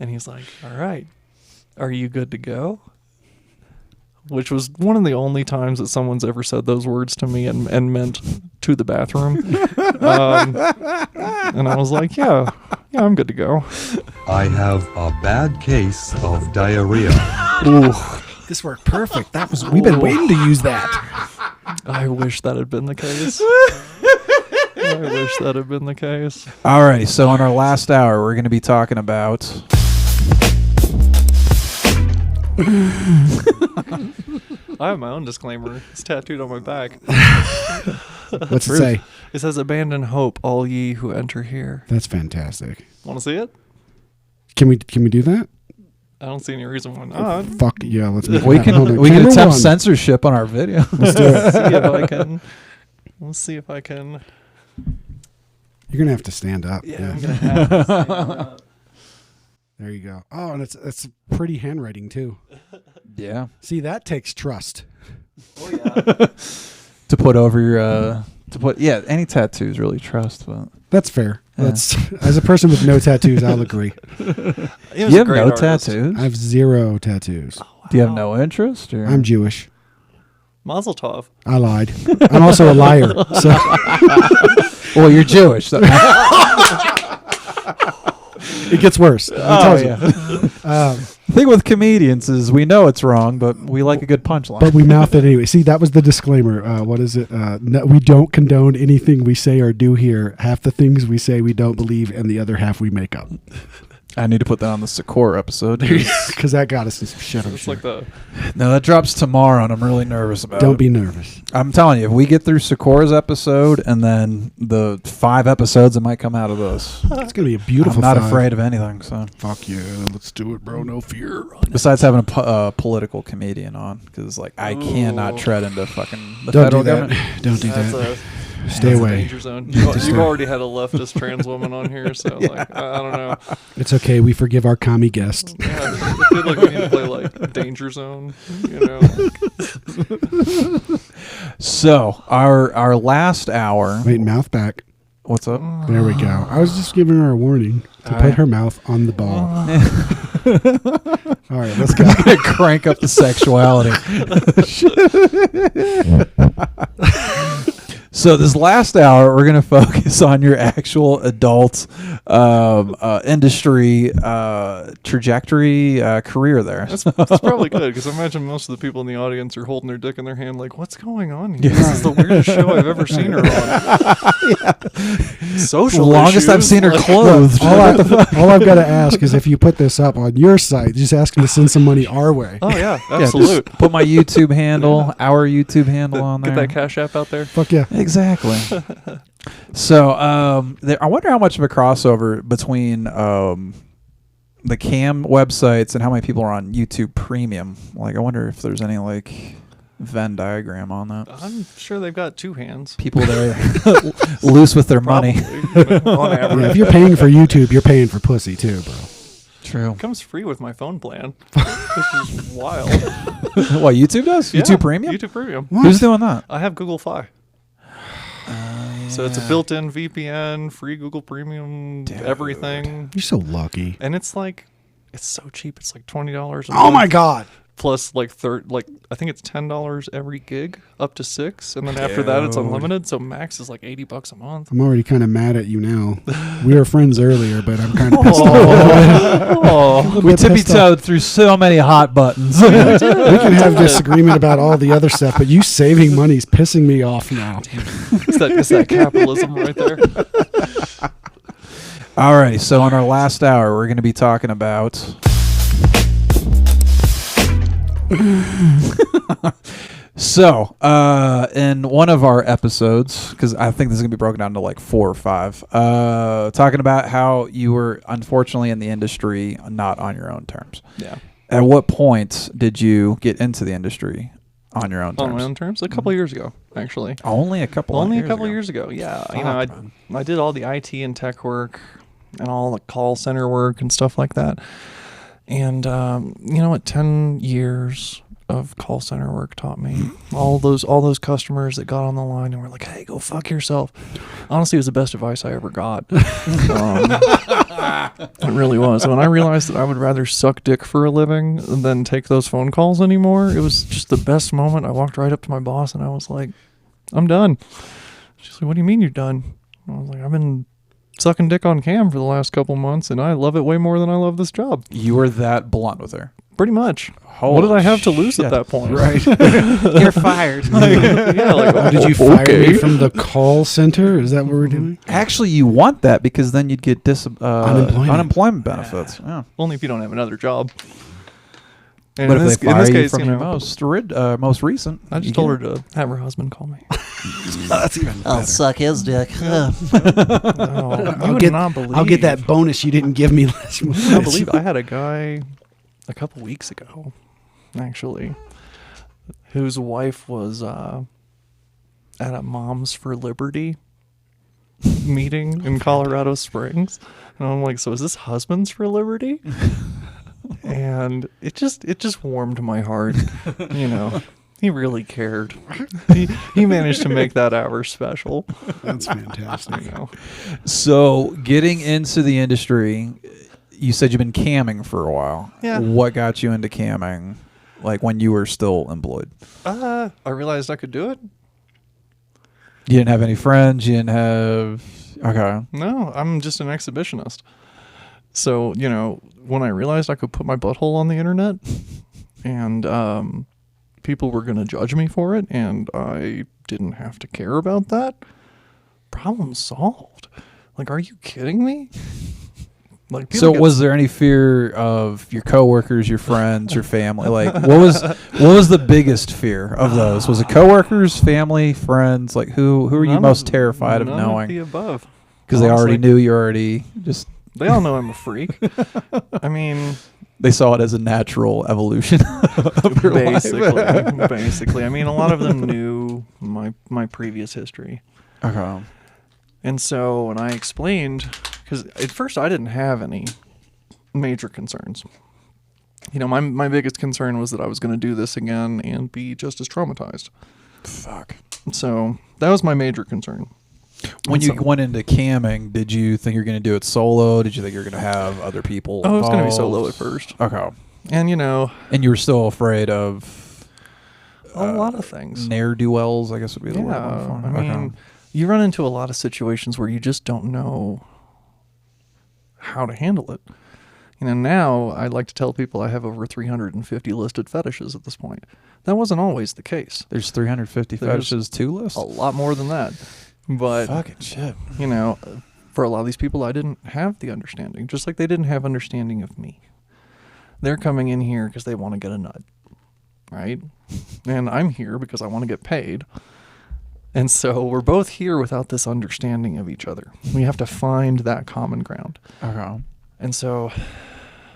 And he's like, all right, are you good to go? Which was one of the only times that someone's ever said those words to me and meant to the bathroom. And I was like, yeah, I'm good to go. I have a bad case of diarrhea. Ooh, This worked perfect. We've been waiting to use that. I wish that had been the case. I wish that had been the case. Alrighty, so on our last hour, we're going to be talking about... I have my own disclaimer. It's tattooed on my back. What's it say? It says, abandon hope, all ye who enter here. That's fantastic. Want to see it? Can we do that? I don't see any reason why not. Fuck yeah, let's make We that happen. can Camera attempt one. censorship on our video. Let's do it. See if I can. Let's see if I can. You're gonna have to stand up. Yeah, I'm gonna have to stand up. There you go. Oh, and it's pretty handwriting too. Yeah. See, that takes trust. Oh yeah. To put over your... any tattoos really trust, but... That's fair. Yeah. That's as a person with no tattoos, I'll agree. He was You a have great no artist. tattoos? I have 0 tattoos. Do you have no interest? Or? I'm Jewish. Mazel tov. I lied. I'm also a liar. So Well, you're Jewish. So. it gets worse. Oh, yeah. The thing with comedians is we know it's wrong, but we like a good punchline. But we mouth it anyway. See, that was the disclaimer. What is it? No, we don't condone anything we say or do here. Half the things we say we don't believe, and the other half we make up. I need to put that on the Secor episode. Because that got us in some shit. I'm It's sure. like the No, that drops tomorrow, and I'm really nervous about Don't it. be nervous. I'm telling you, if we get through Secor's episode and then the 5 episodes that might come out of this, It's gonna be a beautiful. I'm not 5. afraid of anything. So, Fuck yeah, let's do it, bro. No fear. besides having a political comedian on, because like I cannot tread into fucking the Don't federal do that. government. Don't do that's that. a Stay that's a away. danger zone. You've already had a leftist trans woman on here, so like I don't know. It's okay. We forgive our commie guest. Yeah, I feel like we need to play like Danger Zone. You know. So our last hour. Wait, mouth back. What's up? There we go. I was just giving her a warning to All put right. her mouth on the ball. All right, let's go. Crank up the sexuality. So this last hour, we're going to focus on your actual adult industry trajectory career there. That's probably good because I imagine most of the people in the audience are holding their dick in their hand, like, "What's going on here? This is the weirdest show I've ever seen her on." Social Longest I've issues, seen her like- clothed. all I've got to ask is if you put this up on your site, just ask them to send some money our way. Oh yeah, Yeah, just absolute. put my YouTube handle, our YouTube handle on there. Get that Cash App out there. Fuck yeah. Exactly. So, I wonder how much of a crossover between the cam websites and how many people are on YouTube Premium. Like, I wonder if there's any like Venn diagram on that. I'm sure they've got 2 hands. People that are loose with their money. Probably, on average. Yeah, if you're paying for YouTube, you're paying for pussy too, bro. True. It comes free with my phone plan, which is wild. What, YouTube does? Yeah, YouTube Premium? YouTube Premium. Who's doing that? I have Google Fi. So it's a built-in VPN, free Google Premium, everything. You're so lucky. And it's like, it's so cheap. It's like $20 a Oh my month. God. Plus like I think it's $10 every gig up to 6. And then after that it's Dude. unlimited. So max is like $80 a month. I'm already kind of mad at you now. We were friends earlier, but I'm kind of pissed off. Oh, we bit tippy pissed off. toed through so many hot buttons. We can have disagreement about all the other stuff, but you saving money is pissing me off now. It's that capitalism right there. Alrighty, so on our last hour, we're going to be talking about So, in one of our episodes, because I think this is going to be broken down to like 4 or 5, talking about how you were unfortunately in the industry not on your own terms. Yeah. At what point did you get into the industry on your own terms? On my own terms? A couple years ago, actually. Only a couple years ago. Yeah. Fuck, You know, man. I did all the IT and tech work and all the call center work and stuff like that. And, you know, at 10 years, of call center work taught me. All those customers that got on the line and were like, "Hey, go fuck yourself." Honestly, it was the best advice I ever got. It really was. When I realized that I would rather suck dick for a living than take those phone calls anymore, it was just the best moment. I walked right up to my boss and I was like, "I'm done." She's like, "What do you mean you're done?" I was like, "I've been sucking dick on cam for the last couple months and I love it way more than I love this job." You were that blunt with her. Pretty much. Holy What did I have to lose shit. at that point? Right. You're fired. Yeah, like, Oh, did you fire okay. me from the call center? Is that what we're doing? Actually, you want that because then you'd get Unemployment. benefits. Yeah. Only if you don't have another job. And But in if this, they in fire this you case, from you your know, most recent, I just told her to have her husband call me. That's even I'll better. suck his dick. Oh, I'll you would get, not believe. I'll get that bonus you didn't give me last month. I believe I had a guy a couple weeks ago, actually, whose wife was at a Moms for Liberty meeting in Colorado Springs, and I'm like, "So is this Husbands for Liberty?" And it just warmed my heart, you know. He really cared. He managed to make that hour special. That's fantastic. You know. So, getting into the industry, you said you've been camming for a while. Yeah. What got you into camming, like when you were still employed? I realized I could do it. You didn't have any friends. You didn't have. Okay. No, I'm just an exhibitionist. So, you know, when I realized I could put my butthole on the internet and people were going to judge me for it and I didn't have to care about that, problem solved. Like, are you kidding me? Like, people So, get- was there any fear of your coworkers, your friends, your family? Like, what was the biggest fear of those? Was it coworkers, family, friends? Like, who are you none most of- terrified of none knowing? the above. Because they already Honestly. knew you already just. They all know I'm a freak. I mean, They saw it as a natural evolution of your life. basically. I mean, a lot of them knew my previous history. Okay. And so when I explained, because at first I didn't have any major concerns. You know, my biggest concern was that I was going to do this again and be just as traumatized. Fuck. So that was my major concern. When you So- went into camming, did you think you were going to do it solo? Did you think you were going to have other people? Oh, it was going to be involved? solo at first. Okay. And, you know, And you were still afraid of a lot of things. ne'er-do-wells, I guess would be the word. Yeah, I'm looking I for. mean, Okay. you run into a lot of situations where you just don't know how to handle it. You know, now I like to tell people I have over 350 listed fetishes at this point. That wasn't always the case. There's 350 There's fetishes to list. A lot more than that. But, Fucking shit. you know, for a lot of these people, I didn't have the understanding, just like they didn't have understanding of me. They're coming in here because they want to get a nut, right? And I'm here because I want to get paid. And so we're both here without this understanding of each other. We have to find that common ground. Okay. And so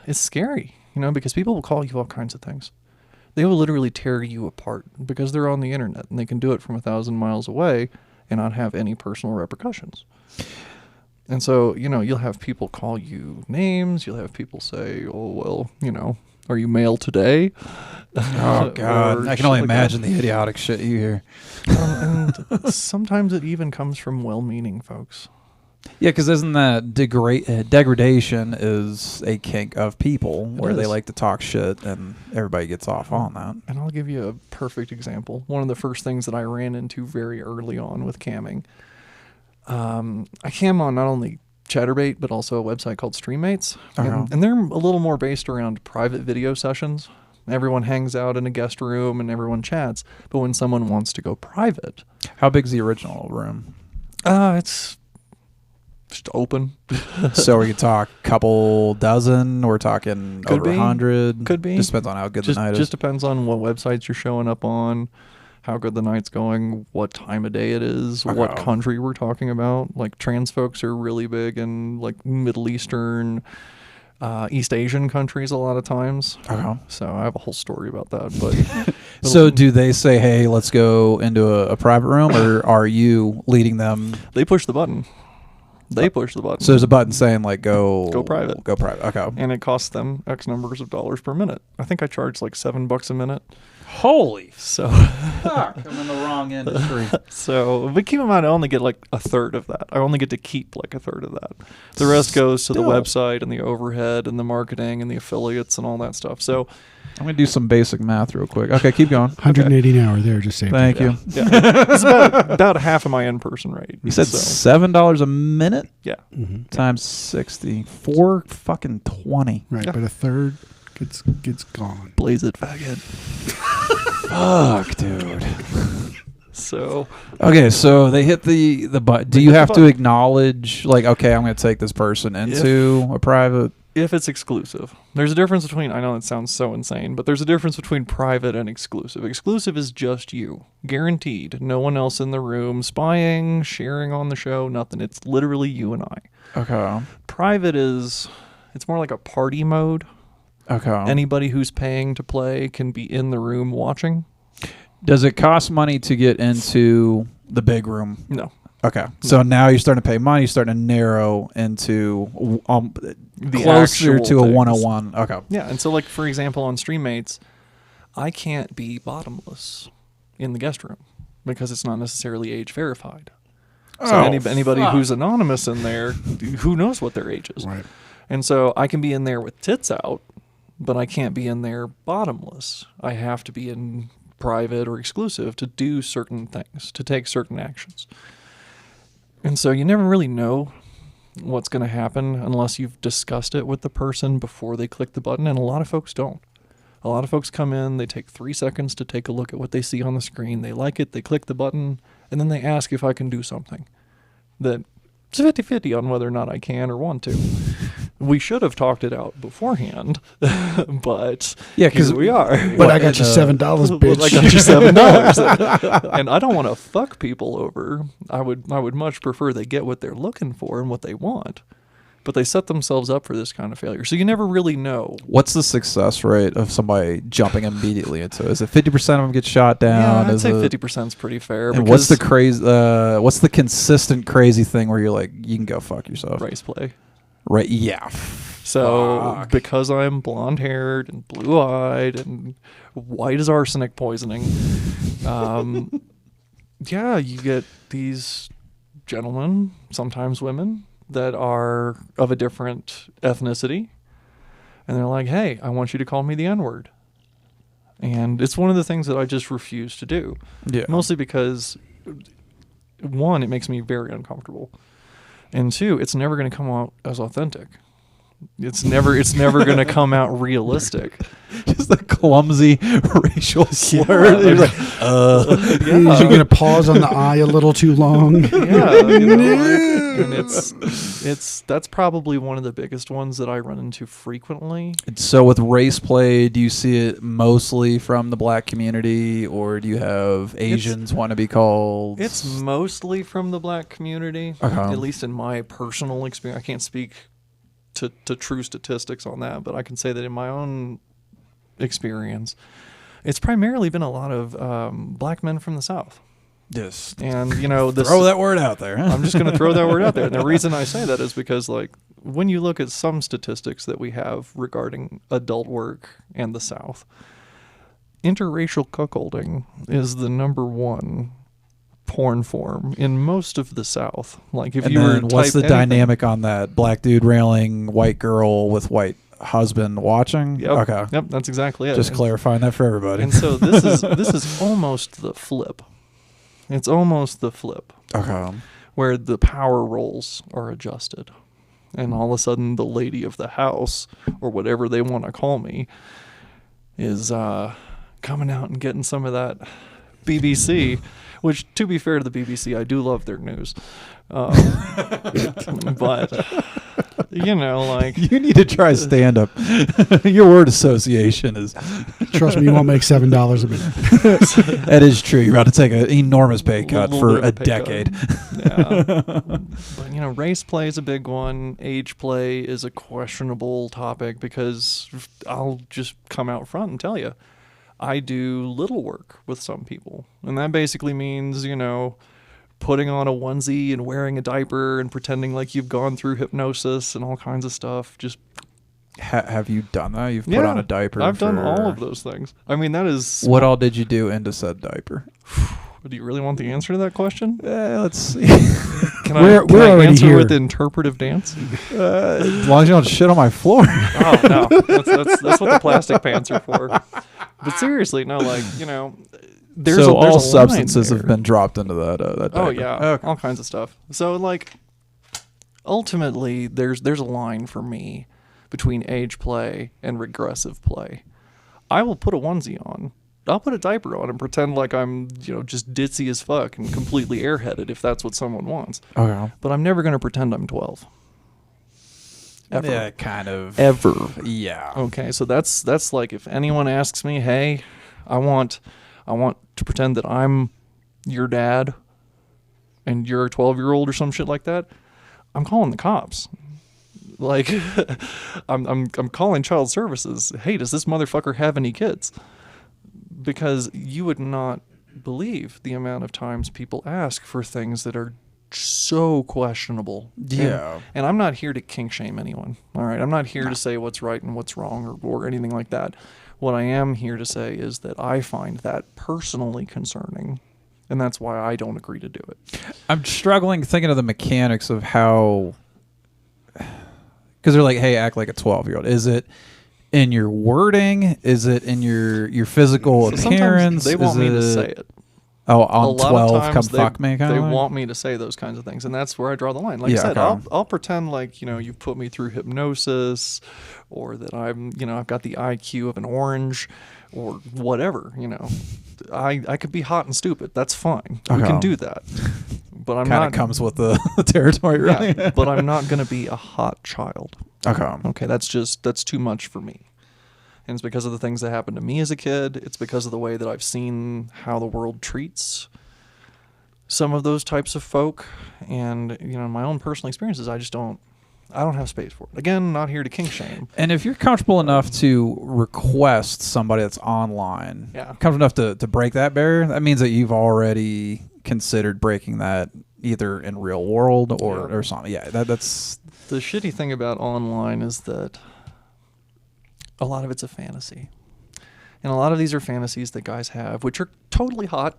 it's scary, you know, because people will call you all kinds of things. They will literally tear you apart because they're on the internet and they can do it from 1,000 miles away and not have any personal repercussions. And so, you know, you'll have people call you names. You'll have people say, "Oh, well, you know, are you male today?" Oh, God. Or I can only shit like that. imagine the idiotic shit you hear. And sometimes it even comes from well-meaning folks. Yeah, because isn't that degradation is a kink of people where they is. like to talk shit and everybody gets off on that. And I'll give you a perfect example. One of the first things that I ran into very early on with camming, I cam on not only Chatterbait, but also a website called Streammates. Uh-huh. And they're a little more based around private video sessions. Everyone hangs out in a guest room and everyone chats. But when someone wants to go private, How big's the original room? it's just open. So we could talk couple dozen. We're talking Could over be. 100. Could be. Just depends on how good Just, the night just is. depends on what websites you're showing up on, how good the night's going, what time of day it is, what Okay. country we're talking about. Like trans folks are really big in like Middle Eastern, East Asian countries a lot of times. Okay. So I have a whole story about that. But So do they say, hey, let's go into a private room, or are you leading them? they push the button. They push the button. So there's a button saying like go private. Go private. Okay. And it costs them X numbers of dollars per minute. I think I charge like $7 a minute. Holy So, fuck! I'm in the wrong industry. but keep in mind, I only get like a third of that. I only get to keep like a third of that. The rest goes to the Still. website and the overhead and the marketing and the affiliates and all that stuff. So, I'm gonna do some basic math real quick. Okay, keep going. 180 an hour there, just saying. Thank you. yeah, it's about half of my in-person rate. You said So, $7 a minute yeah. times 60. Fucking 20. Right, Yeah. but a third gets gone. Blaze it, faggot. Fuck, dude. So, Okay, so they hit the button. Do They you hit the have to button. acknowledge, like, okay, I'm going to take this person into a private? if it's exclusive, there's a difference between, I know it sounds so insane, but there's a difference between private and exclusive. Exclusive is just you. Guaranteed. No one else in the room spying, sharing on the show, nothing. It's literally you and I. Okay. Private it's more like a party mode. Okay. Anybody who's paying to play can be in the room watching. Does it cost money to get into the big room? No. Okay. So now you're starting to pay money, you're starting to narrow into The closer actual to a things. 101. Okay. Yeah, and so like for example on StreamMates, I can't be bottomless in the guest room because it's not necessarily age verified. So Oh, anybody fuck. who's anonymous in there, who knows what their age is? Right. And so I can be in there with tits out, but I can't be in there bottomless. I have to be in private or exclusive to do certain things, to take certain actions. And so you never really know what's going to happen unless you've discussed it with the person before they click the button, and a lot of folks don't. A lot of folks come in, they take 3 seconds to take a look at what they see on the screen, they like it, they click the button, and then they ask if I can do something. That it's 50-50 on whether or not I can or want to. We should have talked it out beforehand, but Yeah, here 'cause- we are. But I got you $7, bitch. I got you $7, and I don't want to fuck people over. I would much prefer they get what they're looking for and what they want, but they set themselves up for this kind of failure. So you never really know. What's the success rate of somebody jumping immediately into it? Is it 50% of them get shot down? Yeah, I'd Is say it- 50% is pretty fair. And what's the because crazy? What's the consistent crazy thing where you're like, you can go fuck yourself? race play? Right? Yeah. So Fuck. because I'm blonde-haired and blue-eyed and white as arsenic poisoning, yeah, you get these gentlemen, sometimes women, that are of a different ethnicity, and they're like, "Hey, I want you to call me the N-word," and it's one of the things that I just refuse to do, Yeah. mostly because, one, it makes me very uncomfortable, and two, it's never going to come out as authentic. It's never going to come out realistic. Just a clumsy racial slur. You're like, Is you going to pause on the I a little too long? Yeah, you know, and it's that's probably one of the biggest ones that I run into frequently. So with race play, do you see it mostly from the black community, or do you have Asians want to be called? It's mostly from the black community, Uh-huh. at least in my personal experience. I can't speak to true statistics on that, but I can say that in my own experience, it's primarily been a lot of black men from the South. just And you know, this, throw that word out there. Huh? I'm just going to throw that word out there. And the reason I say that is because, like, when you look at some statistics that we have regarding adult work and the South, interracial cuckolding is the number one porn form in most of the South. Like, if And you were then to what's the type anything- dynamic on that? Black dude railing white girl with white husband watching? Yep, Okay. Yep, that's exactly it. Just And- clarifying that for everybody. And so this is almost the flip. It's almost the flip. Okay. Where the power roles are adjusted. And all of a sudden, the lady of the house, or whatever they want to call me, is coming out and getting some of that BBC, which, to be fair to the BBC, I do love their news. But, you know, like... You need to try stand up. Your word association is Trust me, you won't make $7 a minute. that is true. You're about to take an enormous pay cut little for bit of a pay cut. decade. Yeah. But, you know, race play is a big one. Age play is a questionable topic because I'll just come out front and tell you, I do little work with some people. And that basically means, you know, putting on a onesie and wearing a diaper and pretending like you've gone through hypnosis and all kinds of stuff. Just Have you done that? You've put on a diaper. I've done all of those things. I mean, that is. What all did you do into said diaper? Do you really want the answer to that question? Let's see. Can We're I already answer here. with interpretive dance? As long as you don't shit on my floor. Oh no, that's what the plastic pants are for. But seriously, no, like there's so there's all line substances there. have been dropped into that. That Oh diaper. yeah, Okay. all kinds of stuff. So like, ultimately, there's a line for me between age play and regressive play. I will put a onesie on. I'll put a diaper on and pretend like I'm, just ditzy as fuck and completely airheaded if that's what someone wants. Okay. But I'm never going to pretend I'm 12. Ever. Yeah, kind of. Ever. Yeah. Okay, so that's like if anyone asks me, "Hey, I want to pretend that I'm your dad and you're a 12-year-old or some shit like that," I'm calling the cops. Like I'm calling child services. "Hey, does this motherfucker have any kids?" Because you would not believe the amount of times people ask for things that are so questionable. Yeah. And I'm not here to kink shame anyone. All right. I'm not here to say what's right and what's wrong or anything like that. What I am here to say is that I find that personally concerning. And that's why I don't agree to do it. I'm struggling thinking of the mechanics of how, because they're like, hey, act like a 12-year-old. Is it in your wording? Is it in your physical So appearance? sometimes they want Is me to it- say it. Oh, A on lot 12, of come times fuck me kind they of thing? want me to say those kinds of things, and that's where I draw the line. Like Yeah, I said, okay. I'll pretend like you've put me through hypnosis, or that I'm I've got the IQ of an orange, or whatever. I could be hot and stupid. That's fine. We Okay. can do that. But I'm Kind not of comes with the territory, really. Yeah, but I'm not going to be a hot child. Okay. Okay, that's too much for me. And it's because of the things that happened to me as a kid. It's because of the way that I've seen how the world treats some of those types of folk. And, in my own personal experiences, I don't have space for it. Again, not here to kink shame. And if you're comfortable enough to request somebody that's online, Yeah. comfortable enough to break that barrier, that means that you've already considered breaking that either in real world or something. Yeah, that's... The shitty thing about online is that a lot of it's a fantasy. And a lot of these are fantasies that guys have, which are totally hot.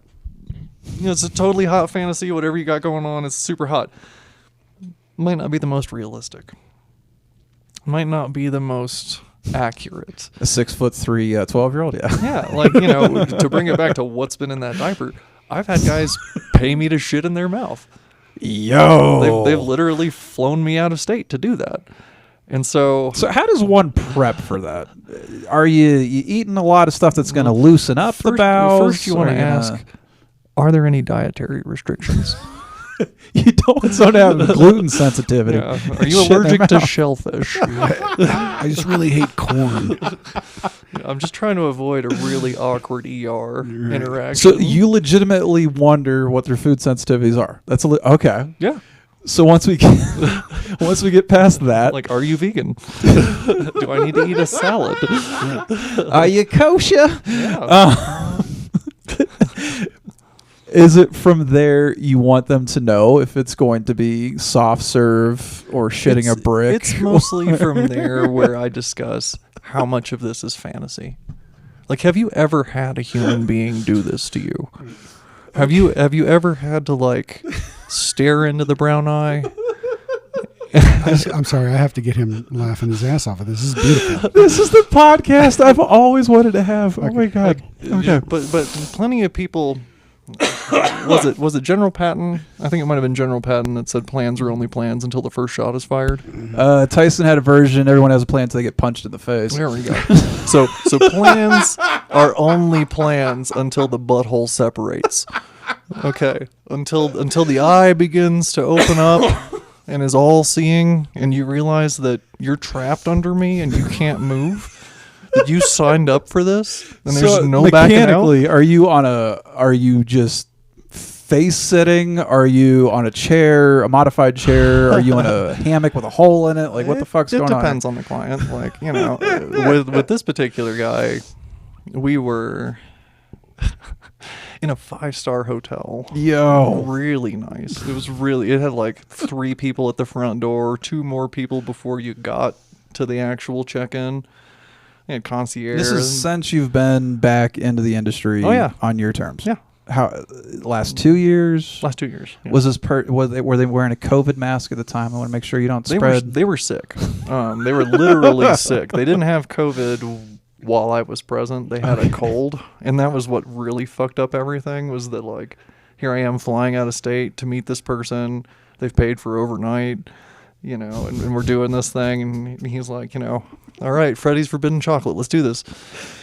It's a totally hot fantasy. Whatever you got going on, it's super hot. Might not be the most realistic. Might not be the most accurate. A 6'3" 12-year-old, yeah. Yeah, like, to bring it back to what's been in that diaper, I've had guys pay me to shit in their mouth. Yo, They've literally flown me out of state to do that. And so how does one prep for that? Are you eating a lot of stuff that's going to loosen up the bowels? First you want Are to you gonna- ask, are there any dietary restrictions? You don't want someone to have gluten sensitivity. Yeah. Are you Shit in their allergic to mouth. shellfish? I just really hate corn. I'm just trying to avoid a really awkward ER interaction. So you legitimately wonder what their food sensitivities are. That's okay. yeah. So once we get past that, Like, are you vegan? Do I need to eat a salad? are you kosher? Yeah. Is it from there you want them to know if it's going to be soft serve or shitting a brick? It's mostly from there where I discuss how much of this is fantasy. Like, have you ever had a human being do this to you? Have you ever had to like stare into the brown eye? I'm sorry. I have to get him laughing his ass off of this. This is beautiful. This is the podcast I've always wanted to have. Oh my god. Okay. But plenty of people. Was it General Patton? I think it might have been General Patton that said plans are only plans until the first shot is fired. Tyson had a version. Everyone has a plan until they get punched in the face. There we go. So plans are only plans until the butthole separates. Okay. Until the eye begins to open up and is all seeing, and you realize that you're trapped under me and you can't move. That you signed up for this, and there's So no backing out. mechanically, are you just face sitting? Are you on a chair, a modified chair? Are you in a hammock with a hole in it? Like, what the fuck's going on? It depends on the client. Like, with this particular guy, we were. in a 5-star hotel. Yo. Really nice. It had like 3 people at the front door, 2 more people before you got to the actual check-in. And concierge. This is since you've been back into the industry. Oh, yeah. On your terms. Yeah. How last 2 years? Last 2 years. Yeah. Was this were they wearing a COVID mask at the time? I want to make sure you don't spread. They were sick. They were literally sick. They didn't have COVID while I was present. They had a cold, and that was what really fucked up everything. Was that like, here I am flying out of state to meet this person. They've paid for overnight, and we're doing this thing, and he's like, all right, Freddy's Forbidden Chocolate. Let's do this.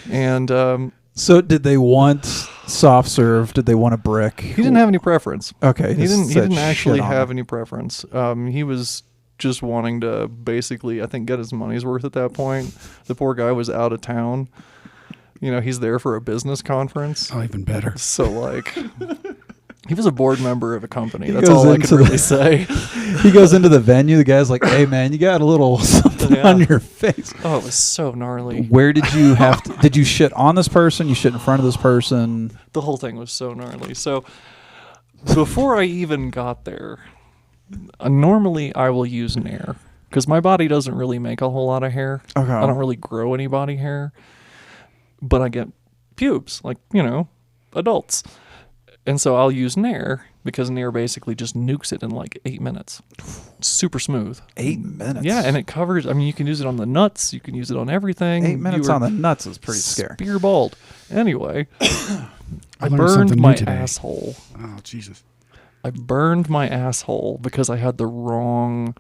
And So did they want soft serve? Did they want a brick? he didn't have any preference. Okay. He just didn't said actually shit on have it. any preference. He was just wanting to basically, I think, get his money's worth at that point. The poor guy was out of town. He's there for a business conference. Oh, even better. So, like, he was a board member of a company. He That's goes all I into can the- really say. He goes into the venue. The guy's like, "Hey, man, you got a little something Yeah. on your face." Oh, it was so gnarly. Where did you have to? Did you shit on this person? You shit in front of this person? The whole thing was so gnarly. So, before I even got there, normally I will use Nair because my body doesn't really make a whole lot of hair. Okay. I don't really grow any body hair, but I get pubes, like, adults. And so I'll use Nair because Nair basically just nukes it in like 8 minutes. It's super smooth. 8 minutes. Yeah, and it covers, you can use it on the nuts, you can use it on everything. 8 minutes You on are the nuts is pretty scary. spear bald. Anyway, I learned burned something my new today. asshole. Oh, Jesus. I burned my asshole because I had the wrong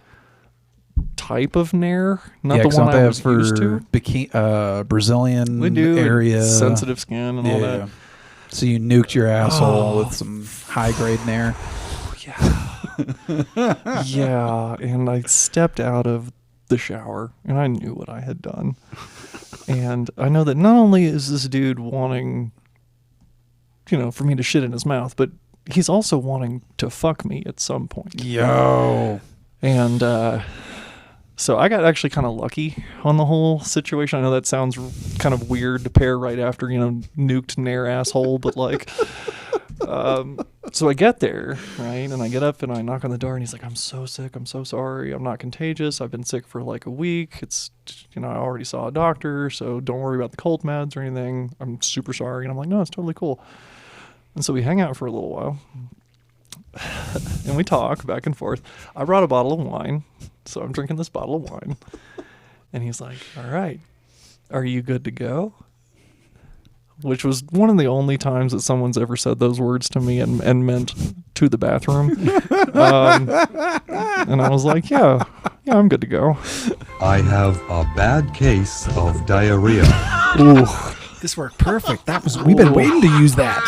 type of Nair, not Yeah, the 'cause one don't they I have was for used to. Brazilian We do area sensitive skin and all that. So you nuked your asshole with some high grade Nair. Yeah, and I stepped out of the shower and I knew what I had done. And I know that not only is this dude wanting, for me to shit in his mouth, but he's also wanting to fuck me at some point. Yo. And so I got actually kind of lucky on the whole situation. I know that sounds kind of weird to pair right after, nuked Nair asshole, but like, so I get there, right? And I get up and I knock on the door and he's like, "I'm so sick. I'm so sorry. I'm not contagious. I've been sick for like a week. It's, I already saw a doctor, so don't worry about the cold meds or anything. I'm super sorry." And I'm like, "No, it's totally cool." And so we hang out for a little while and we talk back and forth. I brought a bottle of wine. So I'm drinking this bottle of wine. And he's like, "All right, are you good to go?" Which was one of the only times that someone's ever said those words to me and meant to the bathroom. And I was like, yeah, I'm good to go. I have a bad case of diarrhea. Ooh, This worked perfect. We've been waiting to use that.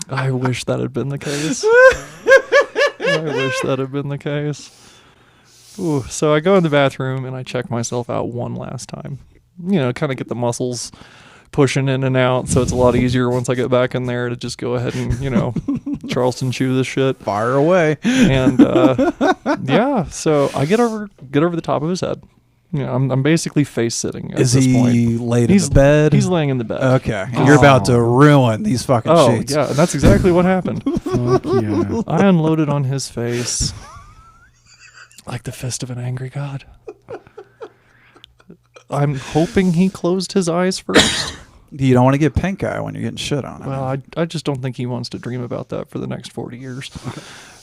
I wish that had been the case. I wish that had been the case. Ooh, so I go in the bathroom and I check myself out one last time. Kind of get the muscles pushing in and out, so it's a lot easier once I get back in there to just go ahead and, Charleston chew this shit. Fire away. And yeah, so I get over the top of his head. I'm basically face sitting at Is this point. he laid in the bed? He's laying in the bed. Okay. You're about to ruin these fucking Oh, sheets. yeah, and that's exactly what happened. Fuck yeah. I unloaded on his face like the fist of an angry god. I'm hoping he closed his eyes first. You don't want to get pink eye when you're getting shit on. Well, I just don't think he wants to dream about that for the next 40 years.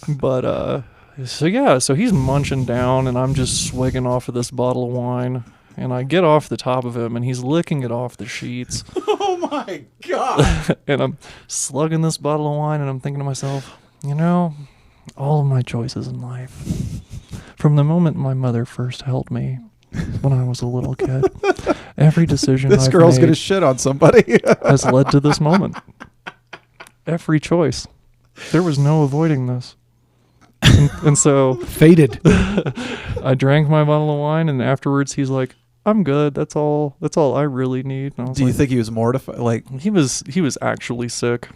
But, so he's munching down and I'm just swigging off of this bottle of wine. And I get off the top of him and he's licking it off the sheets. Oh my god. And I'm slugging this bottle of wine and I'm thinking to myself, all of my choices in life, from the moment my mother first held me when I was a little kid, every decision This I've girl's made gonna shit on somebody. has led to this moment. Every choice. There was no avoiding this. And so Faded. I drank my bottle of wine and afterwards he's like, "I'm good. That's all I really need." And I was Do you like, think he was mortified? Like he was actually sick.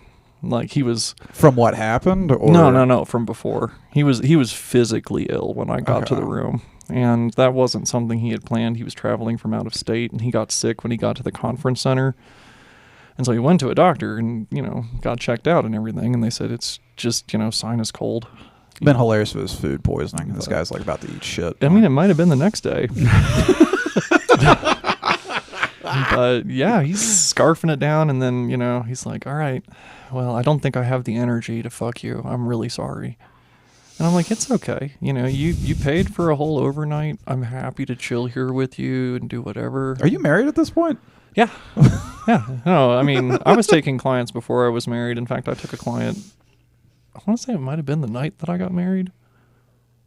Like he was from what happened? Or No, from before. He was physically ill when I got to the Okay. room. And that wasn't something he had planned. He was traveling from out of state and he got sick when he got to the conference center. And so he went to a doctor and, got checked out and everything. And they said it's just, sinus cold. It's been hilarious with his food poisoning. This guy's like about to eat shit. I mean, it might have been the next day. But yeah, he's scarfing it down. And then, he's like, all right, well, I don't think I have the energy to fuck you. I'm really sorry. And I'm like, it's okay. You paid for a whole overnight. I'm happy to chill here with you and do whatever. Are you married at this point? Yeah. Yeah. No, I mean, I was taking clients before I was married. In fact, I took a client, I want to say it might have been the night that I got married.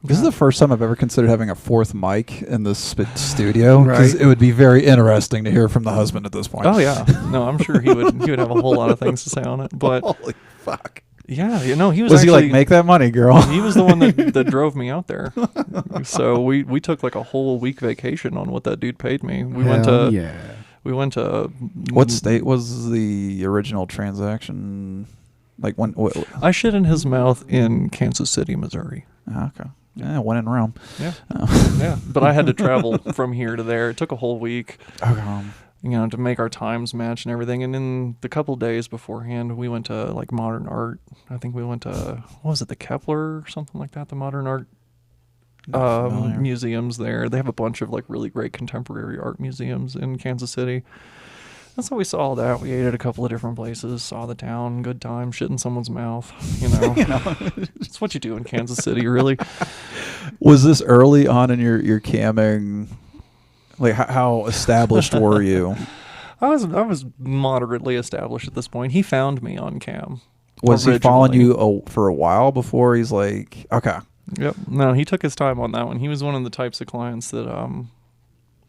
This is the first time I've ever considered having a fourth mic in this studio. Because Right. it would be very interesting to hear from the husband at this point. Oh, yeah. No, I'm sure he would have a whole lot of things to say on it. But Holy fuck. yeah, he was Was he actually, like, make that money, girl? he was the one that drove me out there. So we took like a whole week vacation on what that dude paid me. We went to What state was the original transaction? Like when? I shit in his mouth in Kansas City, Missouri. Okay. Yeah, one in Rome. Yeah. Oh. Yeah. But I had to travel from here to there. It took a whole week, Okay. to make our times match and everything. And in the couple days beforehand, we went to like modern art. I think we went to, what was it, the Kepler or something like that, the modern art Not familiar. museums there. They have a bunch of like really great contemporary art museums in Kansas City. And so we saw all that. We ate at a couple of different places, saw the town, good time, shit in someone's mouth. It's what you do in Kansas City, really. Was this early on in your camming? Like how established were you? I was moderately established at this point. He found me on Cam. Was he following originally. you for a while before he's like, okay? Yep. No, he took his time on that one. He was one of the types of clients that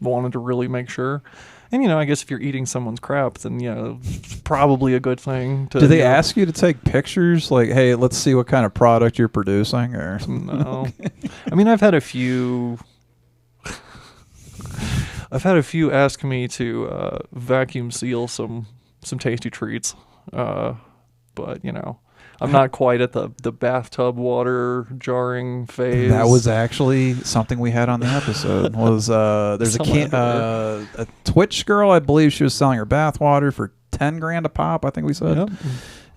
wanted to really make sure. And I guess if you're eating someone's crap, then it's probably a good thing to. Did they ask you to take pictures? Like, hey, let's see what kind of product you're producing, or No. I mean, I've had a few ask me to vacuum seal some tasty treats, but I'm not quite at the bathtub water jarring phase. that was actually something we had on the episode. Was there's a Twitch girl, I believe she was selling her bath water for $10,000 a pop. I think we said. Yep.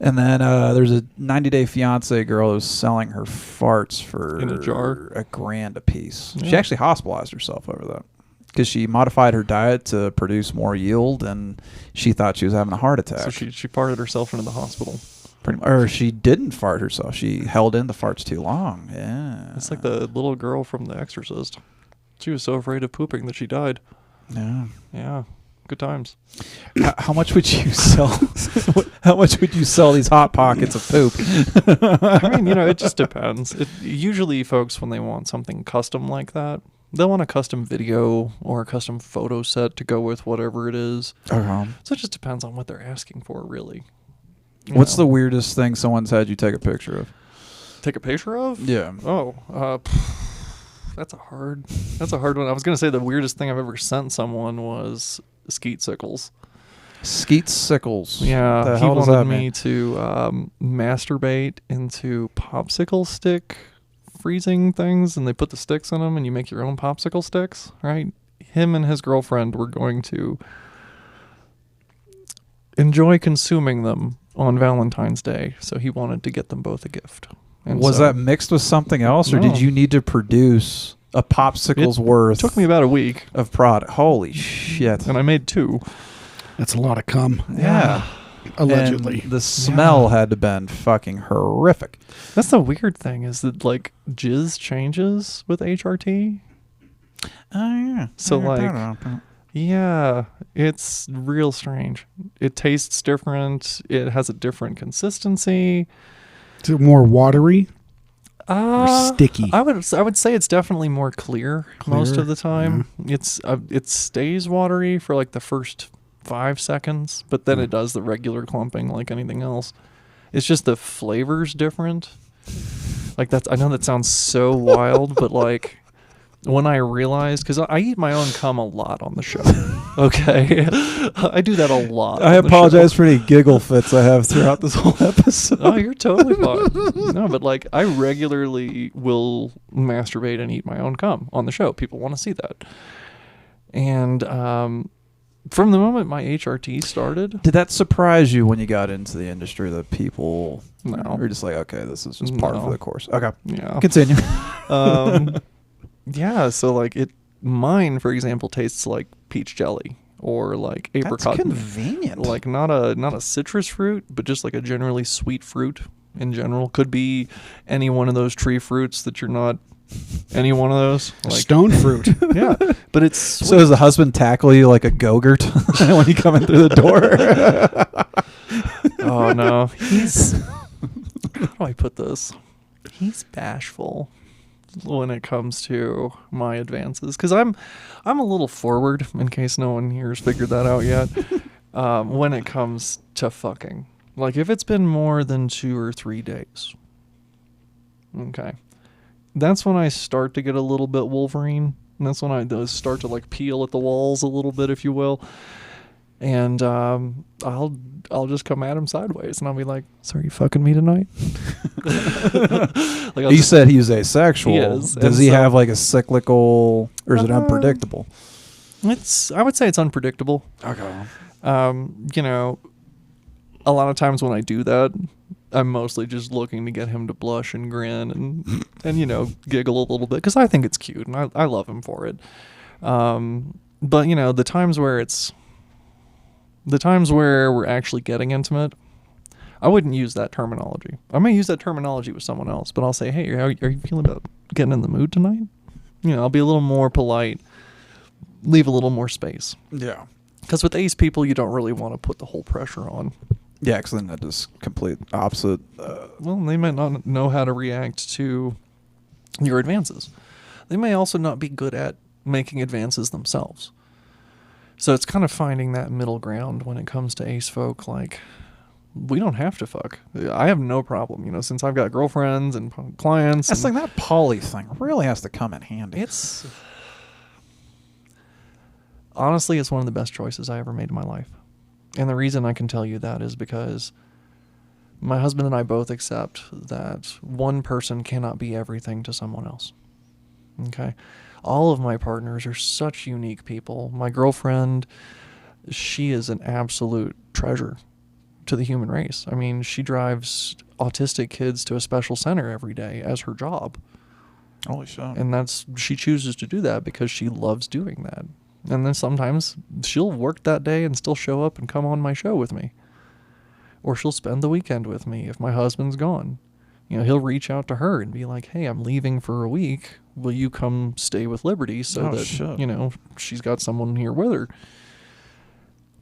And then there's a 90-day fiance girl who was selling her farts for In a jar? $1,000 a piece. She Yeah. actually hospitalized herself over that because she modified her diet to produce more yield, and she thought she was having a heart attack. So she farted herself into the hospital. Or she didn't fart herself. She held in the farts too long. Yeah. It's like the little girl from The Exorcist. She was so afraid of pooping that she died. Yeah. Yeah, good times. How much would you sell? How much would you sell these hot pockets of poop? I mean, it just depends. Usually, folks, when they want something custom like that, they'll want a custom video or a custom photo set to go with whatever it is. So it just depends on what they're asking for, really. What's the weirdest thing someone's had you take a picture of? Take a picture of? Yeah. Oh, that's a hard one. I was gonna say the weirdest thing I've ever sent someone was skeet sickles. Skeet sickles. Yeah, The he hell does wanted that me mean? to masturbate into popsicle stick freezing things, and they put the sticks in them, and you make your own popsicle sticks, right? Him and his girlfriend were going to enjoy consuming them on Valentine's Day, so he wanted to get them both a gift. And Was so that mixed with something else, or No. did you need to produce a popsicle's worth it took me about a week, of product? Holy shit. and I made 2. That's a lot of cum, Yeah. allegedly. And the smell had to been fucking horrific. That's the weird thing, is that like jizz changes with HRT. Oh, yeah. So, like, Yeah, it's real strange. It tastes different. It has a different consistency. Is it more watery or sticky? I would say it's definitely more clear most Clear? of the time. It stays watery for like the first 5 seconds, but then it does the regular clumping like anything else. It's just the flavor's different. Like I know that sounds so wild, but like when I realized, because I eat my own cum a lot on the show. Okay, I do that a lot. I on the apologize show. for any giggle fits I have throughout this whole episode. Oh, you're totally fine. No, but like I regularly will masturbate and eat my own cum on the show. People want to see that. And From the moment my HRT started, Did that surprise you when you got into the industry that people No. were just like, okay, this is just part No. of the course? Okay. yeah. Continue. Yeah, so like mine, for example, tastes like peach jelly or like That's apricot. convenient. Like not a citrus fruit, but just like a generally sweet fruit in general. Could be any one of those tree fruits that you're not any one of those. Like Stone fruit. yeah, but it's sweet. So does the husband tackle you like a Go-Gurt when you come in through the door? Oh no, he's how do I put this? He's bashful when it comes to my advances because I'm a little forward in case no one here has figured that out yet. When it comes to fucking, like if it's been more than 2 or 3 days, okay, that's when I start to get a little bit Wolverine. And that's when I start to like peel at the walls a little bit, if you will. And I'll just come at him sideways, and I'll be like, "So are you fucking me tonight?" Like I'll You just- said he was asexual. He is, Does and he so- have like a cyclical, or is it Uh, unpredictable? I would say it's unpredictable. Okay. You know, a lot of times when I do that, I'm mostly just looking to get him to blush and grin and you know, giggle a little bit because I think it's cute and I love him for it. But you know, the times where we're actually getting intimate, I wouldn't use that terminology. I may use that terminology with someone else, but I'll say, "Hey, are you feeling about getting in the mood tonight?" You know, I'll be a little more polite, leave a little more space. Yeah. Because with ace people, you don't really want to put the whole pressure on. Yeah, because then that is complete opposite. Well, they might not know how to react to your advances. They may also not be good at making advances themselves. So it's kind of finding that middle ground when it comes to ace folk. Like, we don't have to fuck. I have no problem, you know, since I've got girlfriends and clients. That's and like that poly thing really has to come in handy. it's honestly, it's one of the best choices I ever made in my life. And the reason I can tell you that is because my husband and I both accept that one person cannot be everything to someone else. Okay? All of my partners are such unique people. My girlfriend, she is an absolute treasure to the human race. I mean, she drives autistic kids to a special center every day as her job. Holy shit. And she chooses to do that because she loves doing that. And then sometimes she'll work that day and still show up and come on my show with me. Or she'll spend the weekend with me if my husband's gone. You know, he'll reach out to her and be like, "Hey, I'm leaving for a week. Will you come stay with Liberty so Oh, that, shit. you know, she's got someone here with her."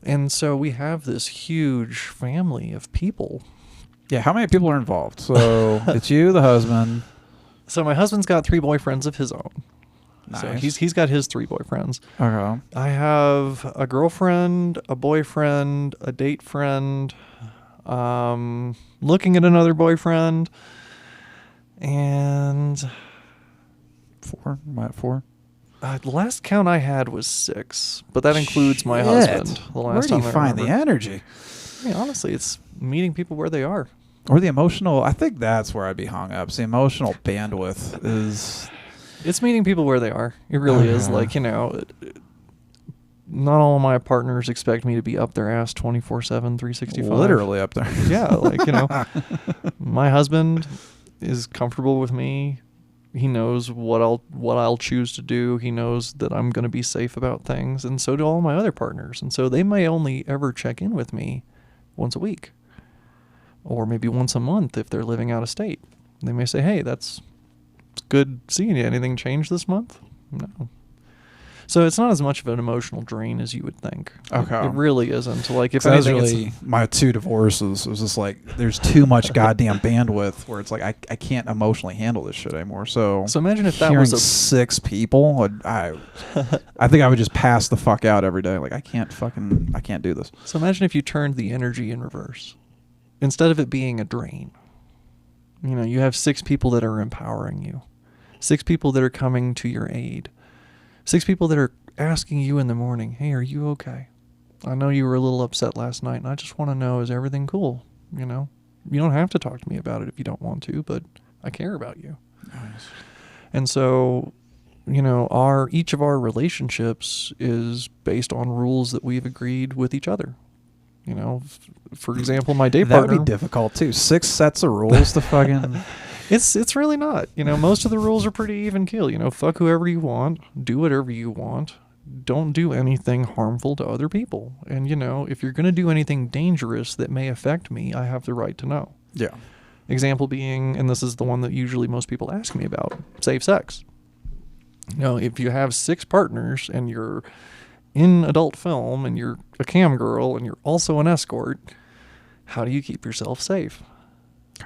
And so we have this huge family of people. Yeah, how many people are involved? So it's you, the husband. So my husband's got 3 boyfriends of his own. So Nice. he's got his 3 boyfriends. Okay. I have a girlfriend, a boyfriend, a date friend, looking at another boyfriend, and 4? Am I at 4? the last count I had was 6, but that includes my Shit. husband. The last Where do you time I find the remember. energy? I mean, honestly, it's meeting people where they are. Or the emotional? I think that's where I'd be hung up. The emotional bandwidth is. It's meeting people where they are. It really is. Uh-huh. Like, you know, not all of my partners expect me to be up their ass 24/7, 365. Literally up there. Yeah, like, you know, my husband is comfortable with me. He knows what I'll choose to do. He knows that I'm going to be safe about things, and so do all my other partners. And so they may only ever check in with me once a week, or maybe once a month if they're living out of state. They may say, "Hey, it's good seeing you. Anything changed this month?" No. So it's not as much of an emotional drain as you would think. Okay. It really isn't. Like, if That was anything, really my 2 divorces. It was just like there's too much goddamn bandwidth where it's like I can't emotionally handle this shit anymore. So imagine if that hearing was a 6 people, I think I would just pass the fuck out every day. Like I can't do this. So imagine if you turned the energy in reverse. Instead of it being a drain, you know, you have 6 people that are empowering you, 6 people that are coming to your aid, 6 people that are asking you in the morning, "Hey, are you okay? I know you were a little upset last night, and I just want to know, is everything cool? You know, you don't have to talk to me about it if you don't want to, but I care about you." And so each of our relationships is based on rules that we've agreed with each other. For example, my day That would partner. be difficult too. 6 sets of rules to fucking. It's really not. Most of the rules are pretty even keel. Fuck whoever you want, do whatever you want. Don't do anything harmful to other people. And if you're going to do anything dangerous that may affect me, I have the right to know. Yeah. Example being, and this is the one that usually most people ask me about, safe sex. If you have 6 partners and you're in adult film and you're a cam girl and you're also an escort, how do you keep yourself safe?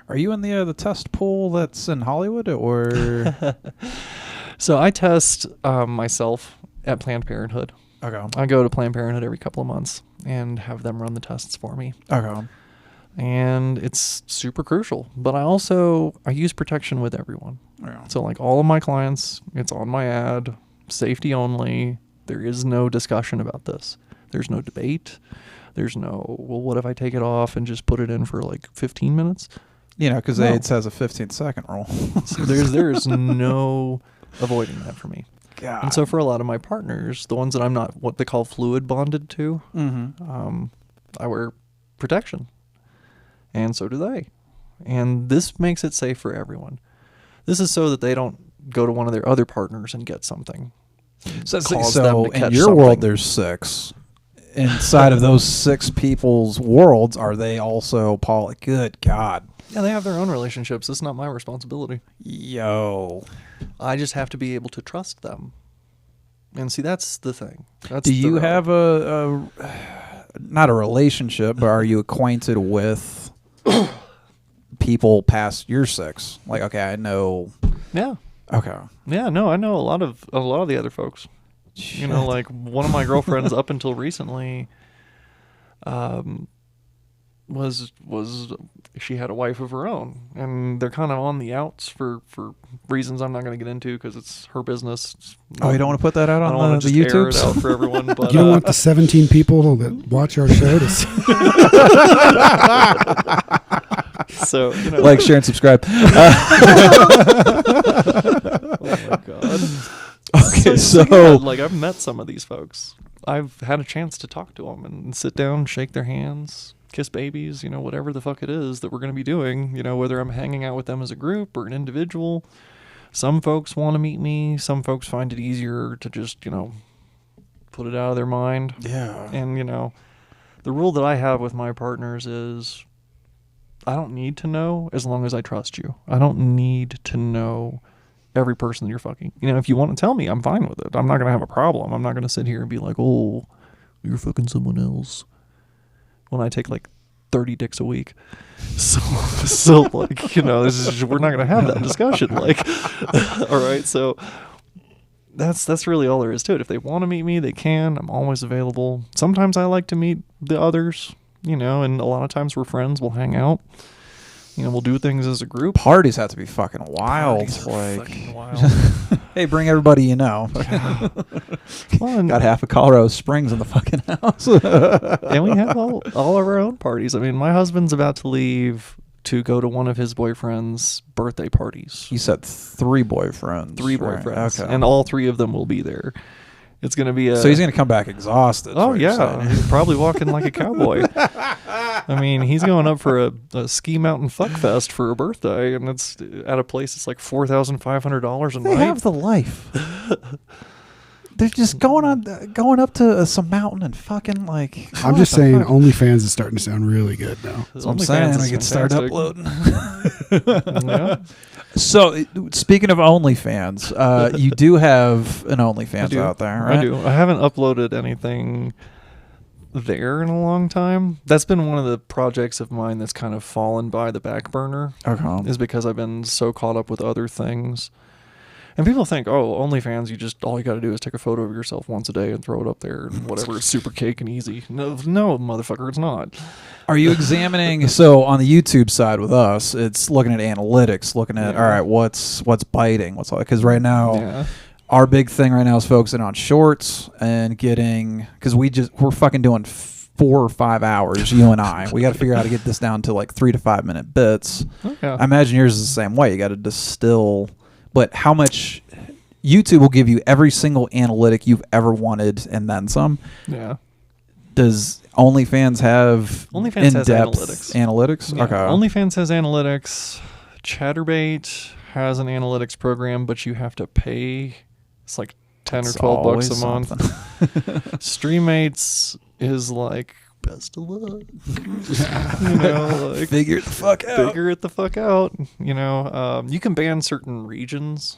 Are you in the test pool that's in Hollywood or? So I test myself at Planned Parenthood. Okay. I go to Planned Parenthood every couple of months and have them run the tests for me. Okay. And it's super crucial. But I use protection with everyone. Yeah. So like all of my clients, it's on my ad, safety only. There is no discussion about this. There's no debate. There's no, well, what if I take it off and just put it in for like 15 minutes? Because No. AIDS has a 15-second rule. So there's no avoiding that for me. God. And so for a lot of my partners, the ones that I'm not what they call fluid bonded to, I wear protection. And so do they. And this makes it safe for everyone. This is so that they don't go to one of their other partners and get something. So Cause them to in catch your something. world, there's 6. Inside of those 6 people's worlds, are they also poly? Good God. Yeah, they have their own relationships. It's not my responsibility. Yo. I just have to be able to trust them. And see, that's the thing. That's Do the you rub. have a not a relationship, but are you acquainted with people past your 6? Like, okay, I know. Yeah. Okay. Yeah, no, I know a lot of the other folks. Like one of my girlfriends up until recently was she had a wife of her own, and they're kind of on the outs for reasons I'm not going to get into because it's her business. Oh, you don't want to put that out I don't on want the to just air it YouTube? out for everyone, but You don't want the 17 people that watch our show to see. so Like, share, and subscribe. Oh my god. Okay, So so like I've met some of these folks. I've had a chance to talk to them and sit down, shake their hands, kiss babies, whatever the fuck it is that we're going to be doing, whether I'm hanging out with them as a group or an individual. Some folks want to meet me. Some folks find it easier to just, put it out of their mind. yeah. And, the rule that I have with my partners is I don't need to know as long as I trust you. I don't need to know every person that you're fucking. If you want to tell me, I'm fine with it. I'm not going to have a problem. I'm not going to sit here and be like, oh, you're fucking someone else. When I take like 30 dicks a week. So like, this is, we're not going to have that discussion. Like, all right. So that's really all there is to it. If they want to meet me, they can. I'm always available. Sometimes I like to meet the others, and a lot of times we're friends. We'll hang out. We'll do things as a group. Parties have to be fucking wild. Parties are Like, fucking wild. hey, bring everybody you know. Well, and, Got half of Colorado Springs in the fucking house. and we have all of our own parties. I mean, my husband's about to leave to go to one of his boyfriend's birthday parties. You said 3 boyfriends. 3 right? boyfriends. Okay. And all 3 of them will be there. It's going to be a... So he's going to come back exhausted. is Oh, what you're yeah. saying. He's probably walking like a cowboy. I mean, he's going up for a ski mountain fuck fest for a birthday, and it's at a place that's like $4,500 a They night. have the life. They're just going up to some mountain and fucking like. I'm just saying, OnlyFans is starting to sound really good now. That's what I'm saying. We can start uploading. Yeah. So, speaking of OnlyFans, you do have an OnlyFans do. out there, right? I do. I haven't uploaded anything there in a long time. That's been one of the projects of mine that's kind of fallen by the back burner, Okay. is because I've been so caught up with other things. And people think, oh, OnlyFans, all you got to do is take a photo of yourself once a day and throw it up there, and whatever, it's super cake and easy. No, motherfucker, it's not. Are you examining? So on the YouTube side with us, it's looking at analytics, looking at Yeah. all right, what's biting, what's because right now. Yeah. Our big thing right now is focusing on shorts and getting because we're fucking doing 4 or 5 hours. You and I, we got to figure out how to get this down to like 3 to 5 minute bits. Okay. I imagine yours is the same way. You got to distill, but how much YouTube will give you every single analytic you've ever wanted and then some. Yeah. Does OnlyFans have OnlyFans has in-depth analytics. analytics? Yeah, Okay. OnlyFans has analytics. Chatterbait has an analytics program, but you have to pay. It's like 10 It's or 12 bucks a always month. something. Streammates is like best of luck. You know, like Figure it the fuck out. figure it the fuck out. You know, you can ban certain regions.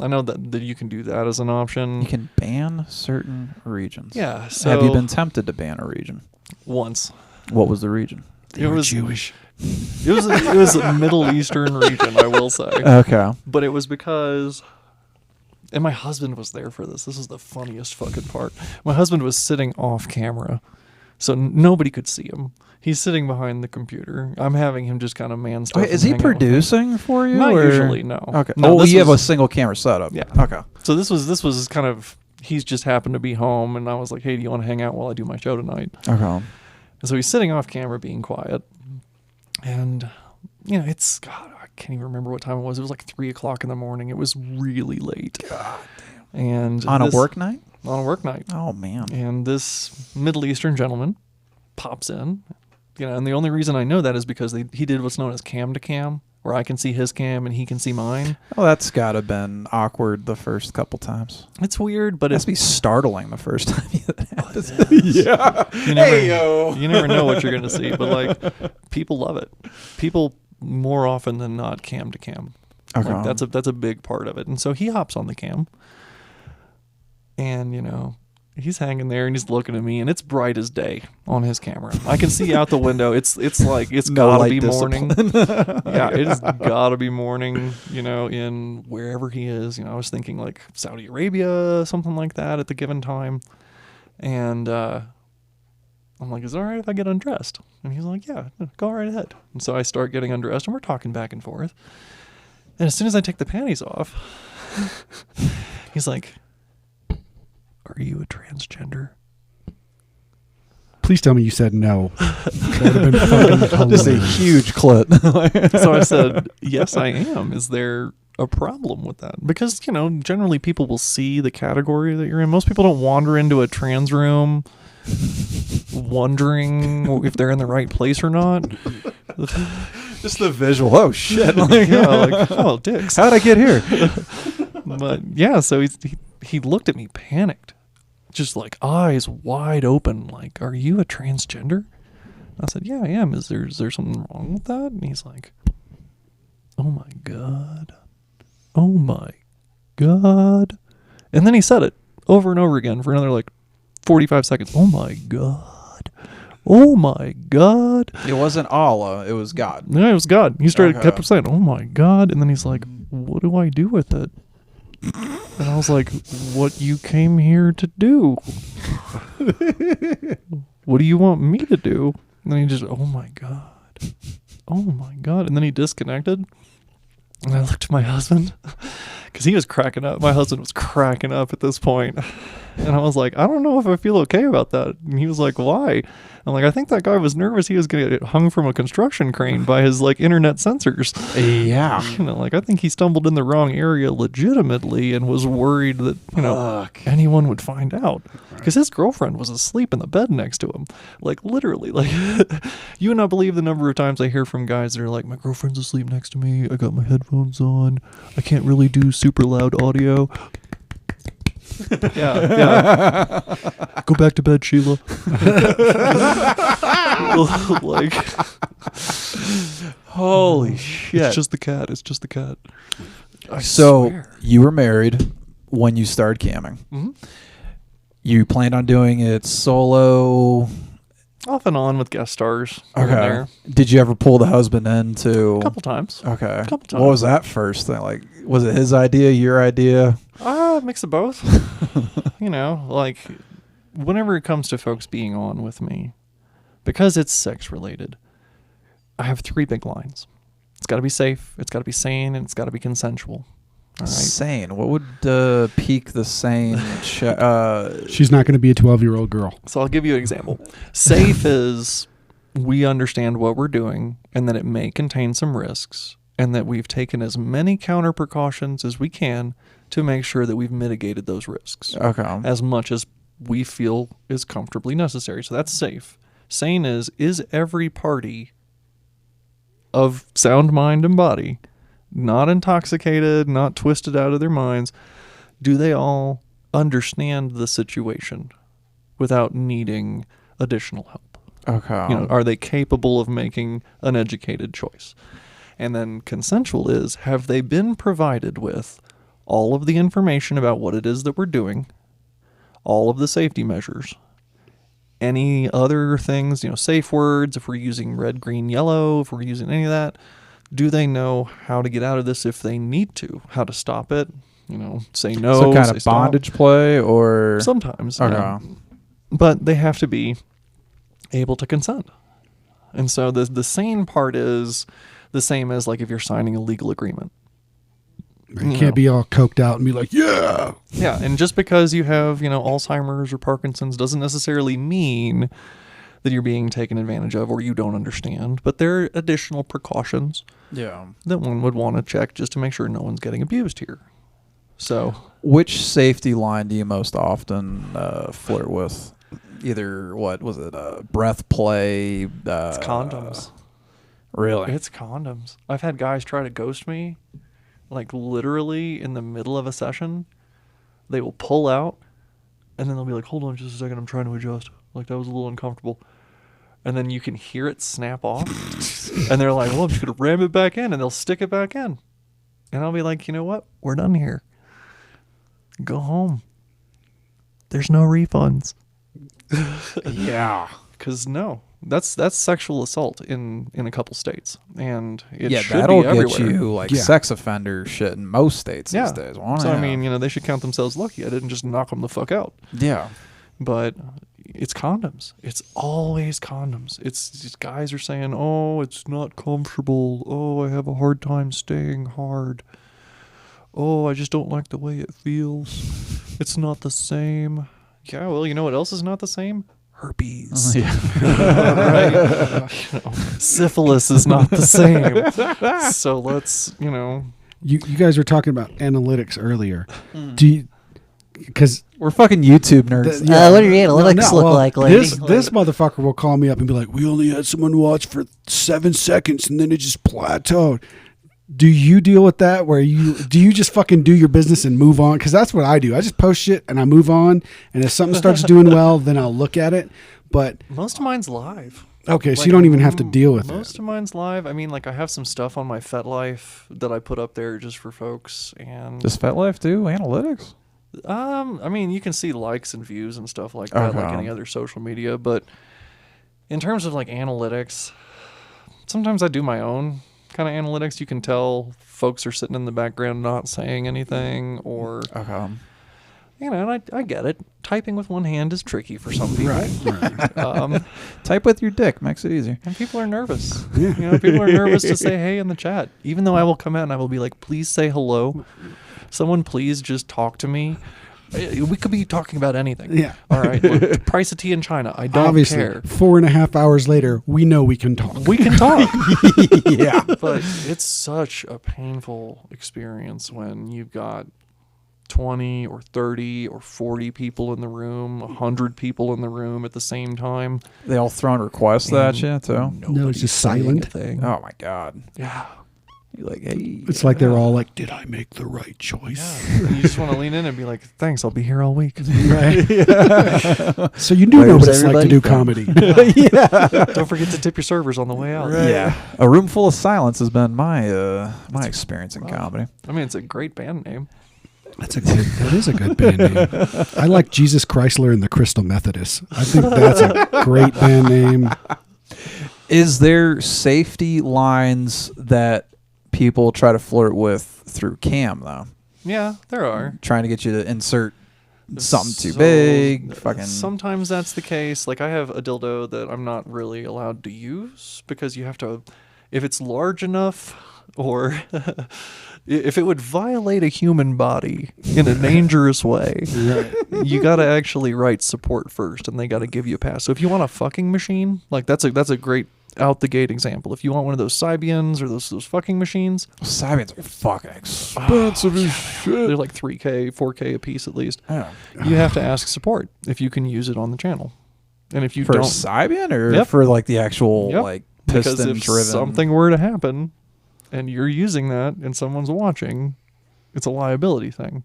I know that you can do that as an option. You can ban certain regions. Yeah. So Have you been tempted to ban a region? once? What was the region? It was Jewish. It was a Middle Eastern region, I will say. Okay. But it was because, and my husband was there for this. This is the funniest fucking part. My husband was sitting off camera, so nobody could see him. He's sitting behind the computer. I'm having him just kind of man stuff. Wait, is and he hang out with me. producing for you? Not or- usually, no. Okay. No, Oh, this you have a was- single camera setup. Yeah. Okay. So this was kind of, he's just happened to be home, and I was like, hey, do you want to hang out while I do my show tonight? Okay. And so he's sitting off camera being quiet. And, you know, it's, God, I can't even remember what time it was. It was like 3 o'clock in the morning. It was really late. God damn. And On a this- work night? On a work night. Oh man. And this Middle Eastern gentleman pops in. You know, and the only reason I know that is because he did what's known as cam to cam, where I can see his cam and he can see mine. Well, that's gotta been awkward the first couple times. It's weird, but It must it's be startling the first time that happens. Yeah. you never know what you're gonna see, but like people love it. People more often than not cam to cam. Okay. Like, that's a big part of it. And so he hops on the cam, and you know, he's hanging there and he's looking at me, and it's bright as day on his camera. I can see out the window. It's like it's No gotta light be discipline. morning. Yeah, it's gotta be morning. You know, in wherever he is. You know, I was thinking like Saudi Arabia, something like that at the given time, and I'm like, is it all right if I get undressed? And he's like, yeah, go right ahead. And so I start getting undressed, and we're talking back and forth. And as soon as I take the panties off, he's like, are you a transgender? Please tell me you said no. That would have been fucking Just a hilarious. huge clit. So I said, yes, I am. Is there a problem with that? Because, you know, generally people will see the category that you're in. Most people don't wander into a trans room wondering if they're in the right place or not. Just the visual. Oh shit! Yeah, like, oh, dicks. How'd I get here? But yeah, so he looked at me panicked, just like eyes wide open, like, are you a transgender? I said, yeah, I am. Is there something wrong with that? And he's like, oh my God. Oh my God. And then he said it over and over again for another like 45 seconds. Oh my God. Oh my God. It wasn't Allah. It was God. No, it was God. He Okay. kept saying, oh my God. And then he's like, what do I do with it? And I was like, what you came here to do? What do you want me to do? And then he just, oh my God. Oh my God. And then he disconnected. And I looked at my husband because he was cracking up. My husband was cracking up at this point. And I was like, I don't know if I feel okay about that. And he was like, why? I'm like, I think that guy was nervous he was going to get hung from a construction crane by his like internet sensors. Yeah. You know, like I think he stumbled in the wrong area legitimately and was worried that, you know, anyone would find out. Because his girlfriend was asleep in the bed next to him. Like literally, like you would not believe the number of times I hear from guys that are like, my girlfriend's asleep next to me. I got my headphones on. I can't really do super loud audio. Yeah. Go back to bed, Sheila. Like, Holy shit! it's just the cat. It's just the cat. I So swear. you were married when you started camming. Mhm. You planned on doing it solo. Off and on with guest stars. Here and there. Did you ever pull the husband into? A couple times. Okay. couple What was times. that first thing? Like, was it his idea, your idea? Mix of both. You know, like whenever it comes to folks being on with me, because it's sex related, I have 3 big lines. It's got to be safe, it's got to be sane, and it's got to be consensual. All right. Sane. What would pique the sane? She's not going to be a 12-year-old girl. So I'll give you an example. Safe is we understand what we're doing and that it may contain some risks, and that we've taken as many counter precautions as we can to make sure that we've mitigated those risks Okay. as much as we feel is comfortably necessary. So that's safe. Sane is every party of sound mind and body, not intoxicated, not twisted out of their minds, do they all understand the situation without needing additional help? Okay. Are they capable of making an educated choice? And then consensual is, have they been provided with all of the information about what it is that we're doing, all of the safety measures, any other things, safe words, if we're using red, green, yellow, if we're using any of that, do they know how to get out of this if they need to, how to stop it, say no, Some kind say of stop. bondage play or Sometimes. Okay. Yeah. But they have to be able to consent. And so the sane part is the same as like if you're signing a legal agreement. You can't be all coked out and be like, yeah. Yeah, and just because you have, Alzheimer's or Parkinson's doesn't necessarily mean that you're being taken advantage of or you don't understand. But there are additional precautions Yeah. that one would want to check just to make sure no one's getting abused here. So, Which safety line do you most often flirt with? Either breath play? it's condoms. Really? It's condoms. I've had guys try to ghost me, like literally in the middle of a session. They will pull out, and then they'll be like, "Hold on just a second, I'm trying to adjust. Like, that was a little uncomfortable." And then you can hear it snap off, and they're like, "Well, I'm just gonna ram it back in," and they'll stick it back in. And I'll be like, "You know what? We're done here. Go home. There's no refunds." Yeah. Because no, that's sexual assault in a couple states, and it Yeah, should that'll be everywhere. get you like Yeah. sex offender shit in most states Yeah. these days. Well, So yeah. I mean, they should count themselves lucky. I didn't just knock them the fuck out. yeah. But it's condoms. It's always condoms. It's these guys are saying, "Oh, it's not comfortable. Oh, I have a hard time staying hard. Oh, I just don't like the way it feels. It's not the same." Yeah, well, you know what else is not the same? Herpes. Right? Syphilis is not the same. So let's, You guys were talking about analytics earlier. Do you, because We're fucking YouTube nerds. What do your analytics look like, lady? This motherfucker will call me up and be like, "We only had someone watch for 7 seconds and then it just plateaued." Do you deal with that where do you just fucking do your business and move on? Because that's what I do. I just post shit and I move on. And if something starts doing well, then I'll look at it. But most of mine's live. okay, so Like, you don't even have to deal with most it. of mine's live. I mean, like I have some stuff on my FetLife that I put up there just for folks, and Does FetLife do analytics? I mean, you can see likes and views and stuff like that, like Okay. any other social media. But in terms of like analytics, sometimes I do my own kind of analytics. You can tell folks are sitting in the background not saying anything, or Okay. and I get it. Typing with one hand is tricky for some people. Right. Type with your dick makes it easier. And people are nervous. People are nervous to say hey in the chat. Even though I will come out and I will be like, please say hello. Someone please just talk to me. We could be talking about anything. Yeah. All right. Look, price of tea in China. I don't Obviously, care. 4.5 hours later, we know we can talk. We can talk. Yeah. But it's such a painful experience when you've got 20 or 30 or 40 people in the room, 100 people in the room at the same time. They all throwing requests at you too. No, it's just silent. Oh my god. Yeah. You're like, hey. It's like they're all like, "Did I make the right choice?" You just want to lean in and be like, thanks, I'll be here all week. Right. So you do know Where's what it's like to everybody do from? comedy. Don't forget to tip your servers on the way out. Yeah. A room full of silence has been my my experience in comedy. I mean, it's a great band name. That is a good band name. I like Jesus Chrysler and the Crystal Methodists. I think that's a great band name. Is there safety lines that people try to flirt with through cam though? Yeah, there are. Trying to get you to insert something too So, big, fucking Sometimes that's the case. Like I have a dildo that I'm not really allowed to use because you have to, if it's large enough or if it would violate a human body in a dangerous way, you got to actually write support first and they got to give you a pass. So if you want a fucking machine, like that's a great out the gate example. If you want one of those Sybians or those fucking machines, Sybians are fucking expensive as shit. they're like 3K, 4K a piece at least. Oh. You have to ask support if you can use it on the channel. And if you For a don't, Sybian or Yep. for like the actual Yep. like because piston if driven? something were to happen and you're using that and someone's watching, it's a liability thing.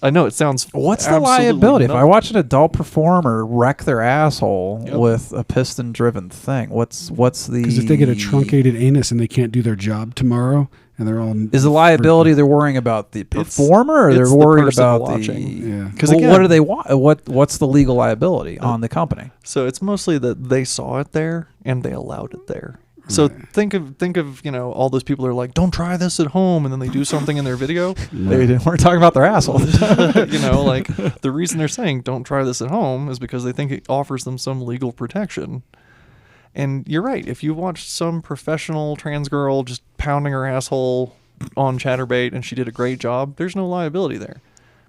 I know it sounds What's the absolutely liability? If I nuts. watch an adult performer wreck their asshole Yep. with a piston driven thing, what's the? Because if they get a truncated anus and they can't do their job tomorrow, and they're all Is the liability they're worrying about the performer, or it's they're the worried person about watching. the? Yeah. Because Well, again, what do they want? What's the legal liability on the company? so it's mostly that they saw it there and they allowed it there. So think of all those people who are like, don't try this at home, and then they do something in their video. We're talking about their asshole. Like the reason they're saying don't try this at home is because they think it offers them some legal protection. And you're right. If you watch some professional trans girl just pounding her asshole on Chatterbait and she did a great job, there's no liability there.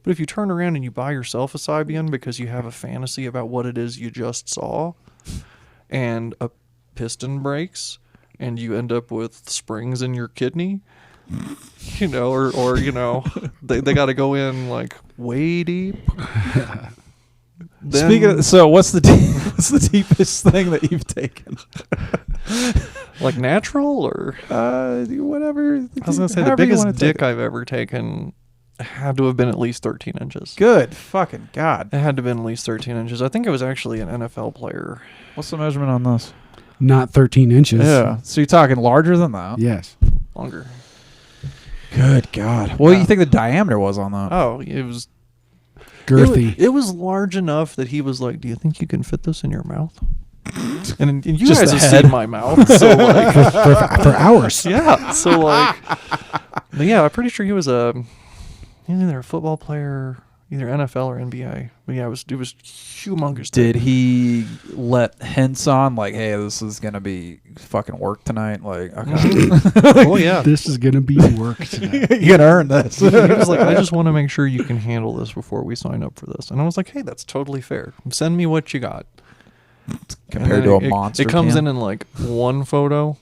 But if you turn around and you buy yourself a Sybian because you have a fantasy about what it is you just saw, and a piston breaks, and you end up with springs in your kidney, or they got to go in like way deep. Then, Speaking of, so what's the deepest thing that you've taken? like natural or Whatever. I was gonna say the biggest dick I've ever taken had to have been at least 13 inches. Good fucking God. It had to have been at least 13 inches. I think it was actually an NFL player. What's the measurement on this? Not 13 inches. Yeah. So you're talking larger than that? Yes. Longer. Good God. What do you think the diameter was on that? Oh, it was Girthy. It was large enough that he was like, "Do you think you can fit this in your mouth?" And you Just guys the have head. seen my mouth, so like, for hours. yeah. So like, but yeah, I'm pretty sure he was either a football player, either NFL or NBA. But yeah, it was humongous. Did he let hints on like, hey, this is gonna be fucking work tonight? Like, okay. Oh yeah. This is gonna be work tonight. You're gonna earn this. He was like, I just want to make sure you can handle this before we sign up for this. And I was like, hey, that's totally fair. Send me what you got. Compared And to a then monster. It comes can. in like one photo,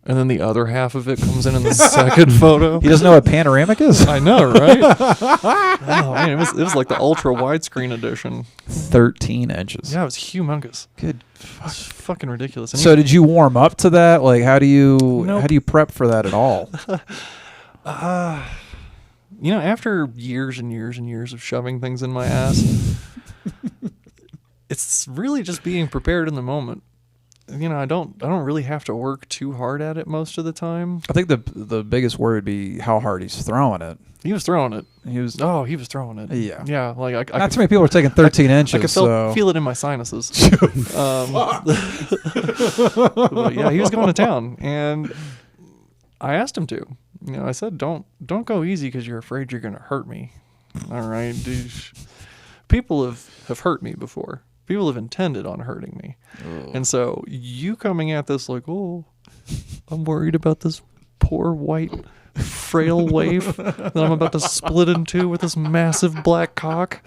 and then the other half of it comes in the second photo. He doesn't know what panoramic is? I know, right? Oh man, it was like the ultra widescreen edition. 13 inches. Yeah, it was humongous. Good. It's fucking ridiculous. And So did you warm up to that? Like, how do you Nope. prep for that at all? after years and years and years of shoving things in my ass, it's really just being prepared in the moment. I don't really have to work too hard at it most of the time. I think the biggest word would be how hard he's throwing it. He was throwing it. He was. He was throwing it. Yeah. Yeah, like I Not could, too many people are taking 13 inches. I could so. feel it in my sinuses. But yeah, he was going to town, and I asked him to. I said, don't go easy because you're afraid you're going to hurt me. All right, dude. People have hurt me before. People have intended on hurting me. And so you coming at this like, oh, I'm worried about this poor white frail waif that I'm about to split in two with this massive black cock.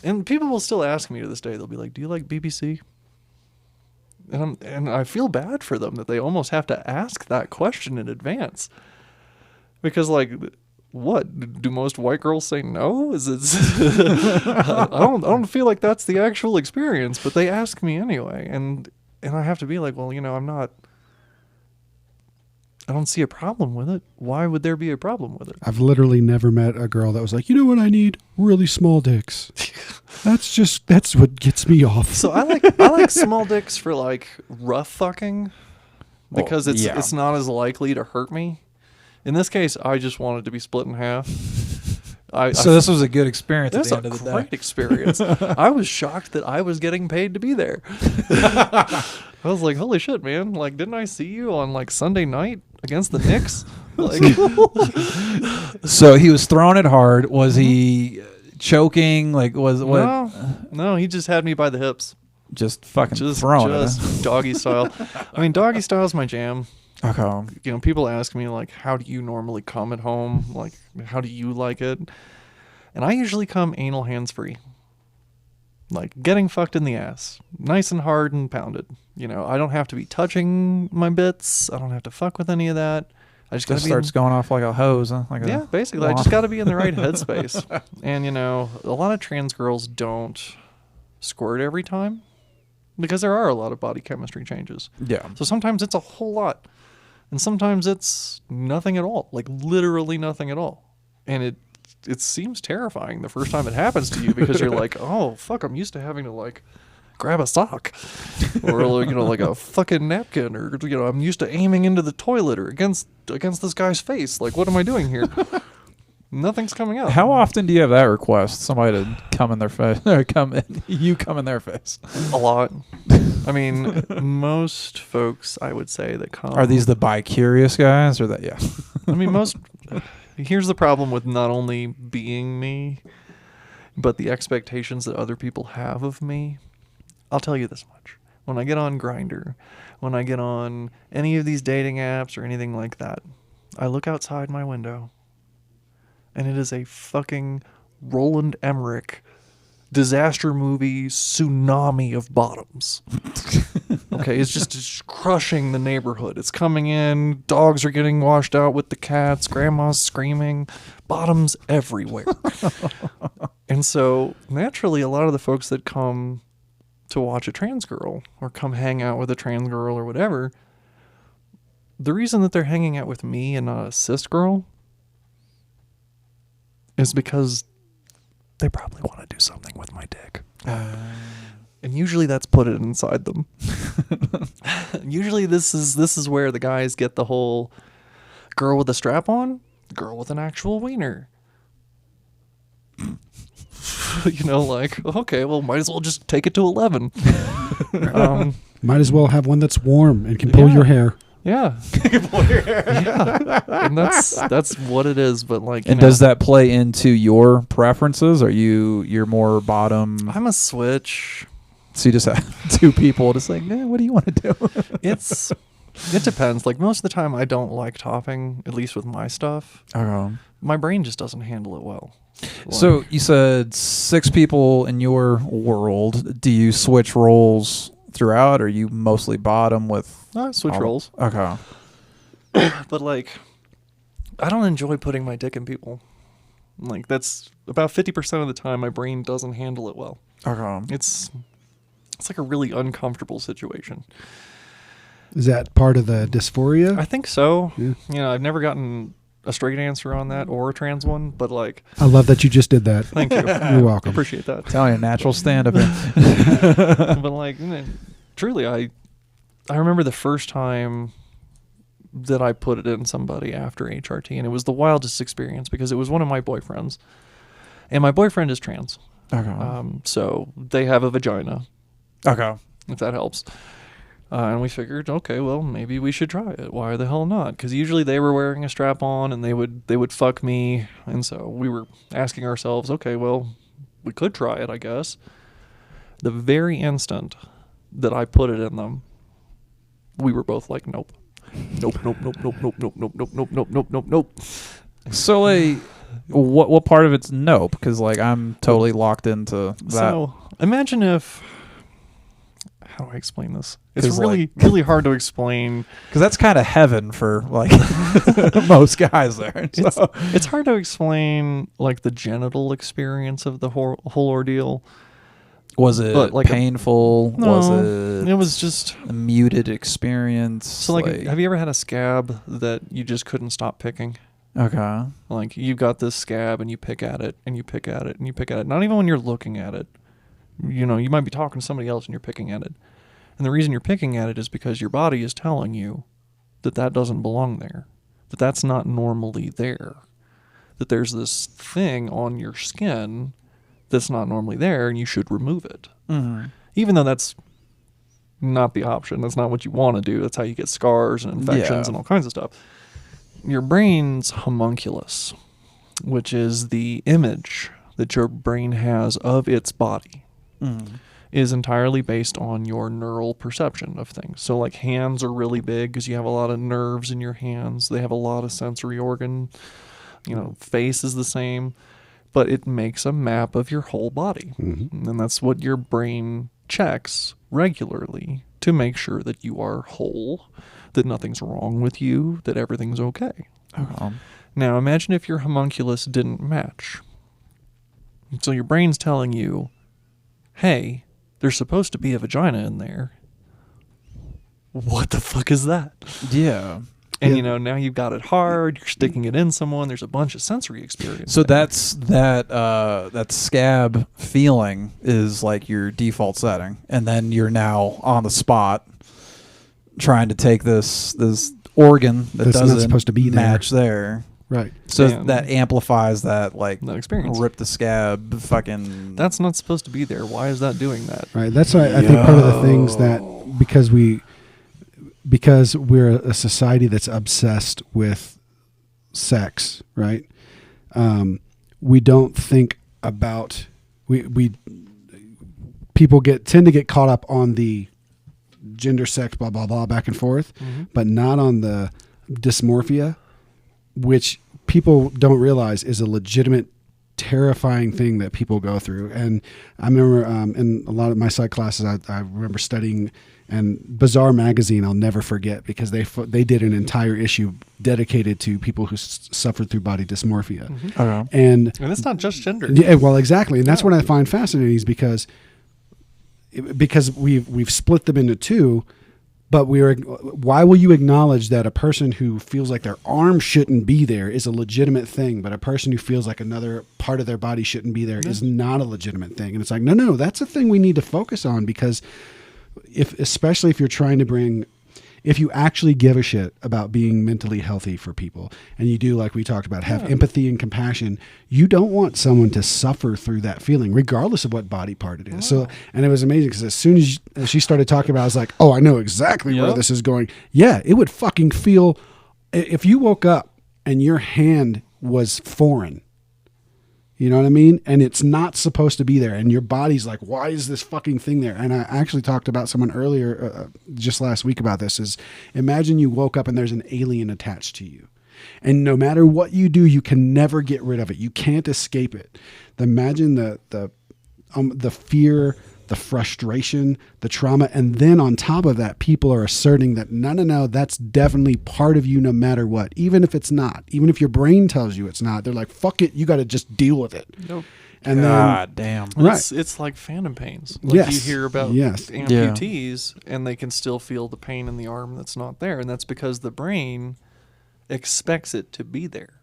And people will still ask me to this day. They'll be like, do you like BBC? And I feel bad for them that they almost have to ask that question in advance. Because like, what do most white girls say no? Is it? I don't feel like that's the actual experience, but they ask me anyway, and I have to be like, well, I don't see a problem with it. Why would there be a problem with it? I've literally never met a girl that was like, you know what I need? Really small dicks. That's what gets me off. So I like small dicks for like rough fucking, because Well, yeah. it's not as likely to hurt me. In this case, I just wanted to be split in half. So this was a good experience at That's the a end of the great day. experience. I was shocked that I was getting paid to be there. I was like, holy shit, man. Like, didn't I see you on like Sunday night against the Knicks? Like, So he was throwing it hard. Was he choking? Like, was what? no, he just had me by the hips. Just fucking Just throwing it. Huh? doggy style. I mean, doggy style is my jam. Okay. People ask me like, how do you normally come at home? Like, how do you like it? And I usually come anal hands free. Like getting fucked in the ass, nice and hard and pounded. You know, I don't have to be touching my bits. I don't have to fuck with any of that. I just gotta Just be starts going off like a hose. Huh? Like yeah, basically, I just got to be in the right headspace. And you know, a lot of trans girls don't squirt every time because there are a lot of body chemistry changes. Yeah. So sometimes it's a whole lot, and sometimes it's nothing at all, like literally nothing at all. And it seems terrifying the first time it happens to you because you're like, oh fuck, I'm used to having to like grab a sock or you know like a fucking napkin, or you know I'm used to aiming into the toilet or against this guy's face. Like, what am I doing here? Nothing's coming out. How often do you have that request? Somebody to come in their face, or come in their face? A lot. I mean, most folks, I would say, that come. Are these the bi-curious guys, or that? Yeah. I mean, most. Here's the problem with not only being me, but the expectations that other people have of me. I'll tell you this much. When I get on Grindr, when I get on any of these dating apps or anything like that, I look outside my window, and it is a fucking Roland Emmerich disaster movie tsunami of bottoms. Okay, it's just crushing the neighborhood. It's coming in, dogs are getting washed out with the cats, grandma's screaming, bottoms everywhere. And so naturally a lot of the folks that come to watch a trans girl or come hang out with a trans girl or whatever, the reason that they're hanging out with me and not a cis girl is because they probably want to do something with my dick. And usually that's put it inside them. Usually this is where the guys get the whole girl with a strap on, girl with an actual wiener. You know, like, okay, well, might as well just take it to 11. Might as well have one that's warm and can pull your hair. Yeah. Yeah. And that's what it is. But like, And does that play into your preferences? Are you're more bottom? I'm a switch. So you just have two people just like, what do you want to do? It depends. Like most of the time I don't like topping, at least with my stuff. My brain just doesn't handle it well. So you said 6 people in your world. Do you switch roles throughout, or are you mostly bottom with I switch roles. Okay. But like, I don't enjoy putting my dick in people. Like that's about 50% of the time my brain doesn't handle it well. Okay. It's like a really uncomfortable situation. Is that part of the dysphoria? I think so. Yeah. You know, I've never gotten a straight answer on that or a trans one, but like, I love that you just did that. thank you. You're welcome. Appreciate that. Telling you, natural stand-up. But like, you know, truly, I remember the first time that I put it in somebody after HRT, and it was the wildest experience because it was one of my boyfriends, and my boyfriend is trans. Okay. So they have a vagina, Okay. if that helps. And we figured, okay, well, maybe we should try it. Why the hell not? Because usually they were wearing a strap on and they would fuck me. And so we were asking ourselves, okay, well, we could try it, I guess. The very instant that I put it in them, we were both like, nope. Nope, nope, nope, nope, nope, nope, nope, nope, nope, nope, nope, nope, nope. So like, what part of it's nope? Because like I'm totally locked into that. So imagine if, how do I explain this? It's 'Cause, really, like- really hard to explain. Because that's kind of heaven for like most guys there. So. It's hard to explain like the genital experience of the whole ordeal. Was it But, like, painful? Was it was just a muted experience? so like, have you ever had a scab that you just couldn't stop picking? Okay. Like you've got this scab and you pick at it and you pick at it and you pick at it. Not even when you're looking at it. You know, you might be talking to somebody else and you're picking at it. And the reason you're picking at it is because your body is telling you that that doesn't belong there. That that's not normally there. That there's this thing on your skin that's not normally there and you should remove it. Mm-hmm. Even though that's not the option. That's not what you want to do. That's how you get scars and infections and all kinds of stuff. Your brain's homunculus, which is the image that your brain has of its body, is entirely based on your neural perception of things. So like hands are really big because you have a lot of nerves in your hands. They have a lot of sensory organ. You know, face is the same. but it makes a map of your whole body. And that's what your brain checks regularly to make sure that you are whole, that nothing's wrong with you, that everything's okay. Now imagine if your homunculus didn't match. So your brain's telling you, hey, there's supposed to be a vagina in there. What the fuck is that? Yeah. And now you've got it hard, you're sticking it in someone, there's a bunch of sensory experience. So there. that's that scab feeling is like your default setting, and then you're now on the spot trying to take this organ that That's not doesn't supposed to be there. match there. Right. So And that amplifies that that experience. rip the scab fucking. That's not supposed to be there. Why is that doing that? Right. That's why I think part of the things that because we're a society that's obsessed with sex, right? We don't think about people tend to get caught up on the gender, sex, blah blah blah, back and forth, but not on the dysmorphia, which people don't realize is a legitimate, terrifying thing that people go through. And I remember in a lot of my psych classes, I remember studying, and Bizarre magazine I'll never forget, because they did an entire issue dedicated to people who suffered through body dysmorphia. And it's not just gender. yeah, well, exactly, and that's what I find fascinating, is because we've split them into two. But why will you acknowledge that a person who feels like their arm shouldn't be there is a legitimate thing, but a person who feels like another part of their body shouldn't be there is not a legitimate thing? And it's like, no, that's a thing we need to focus on, because especially if you're trying to if you actually give a shit about being mentally healthy for people, and you do, like we talked about, have empathy and compassion, you don't want someone to suffer through that feeling, regardless of what body part it is. So, and it was amazing, because as soon as she started talking about it, I was like, oh, I know exactly where this is going. Yeah, it would fucking feel, if you woke up and your hand was foreign, you know what I mean? And it's not supposed to be there. And your body's like, why is this fucking thing there? And I actually talked about someone earlier, just last week, about this, is imagine you woke up and there's an alien attached to you. And no matter what you do, you can never get rid of it. You can't escape it. Imagine the fear, the frustration, the trauma. And then on top of that, people are asserting that, no, that's definitely part of you no matter what. Even if it's not, even if your brain tells you it's not, they're like, fuck it, you got to just deal with it. Nope. And God damn. Right. It's like phantom pains. Like you hear about amputees, and they can still feel the pain in the arm that's not there. And that's because the brain expects it to be there.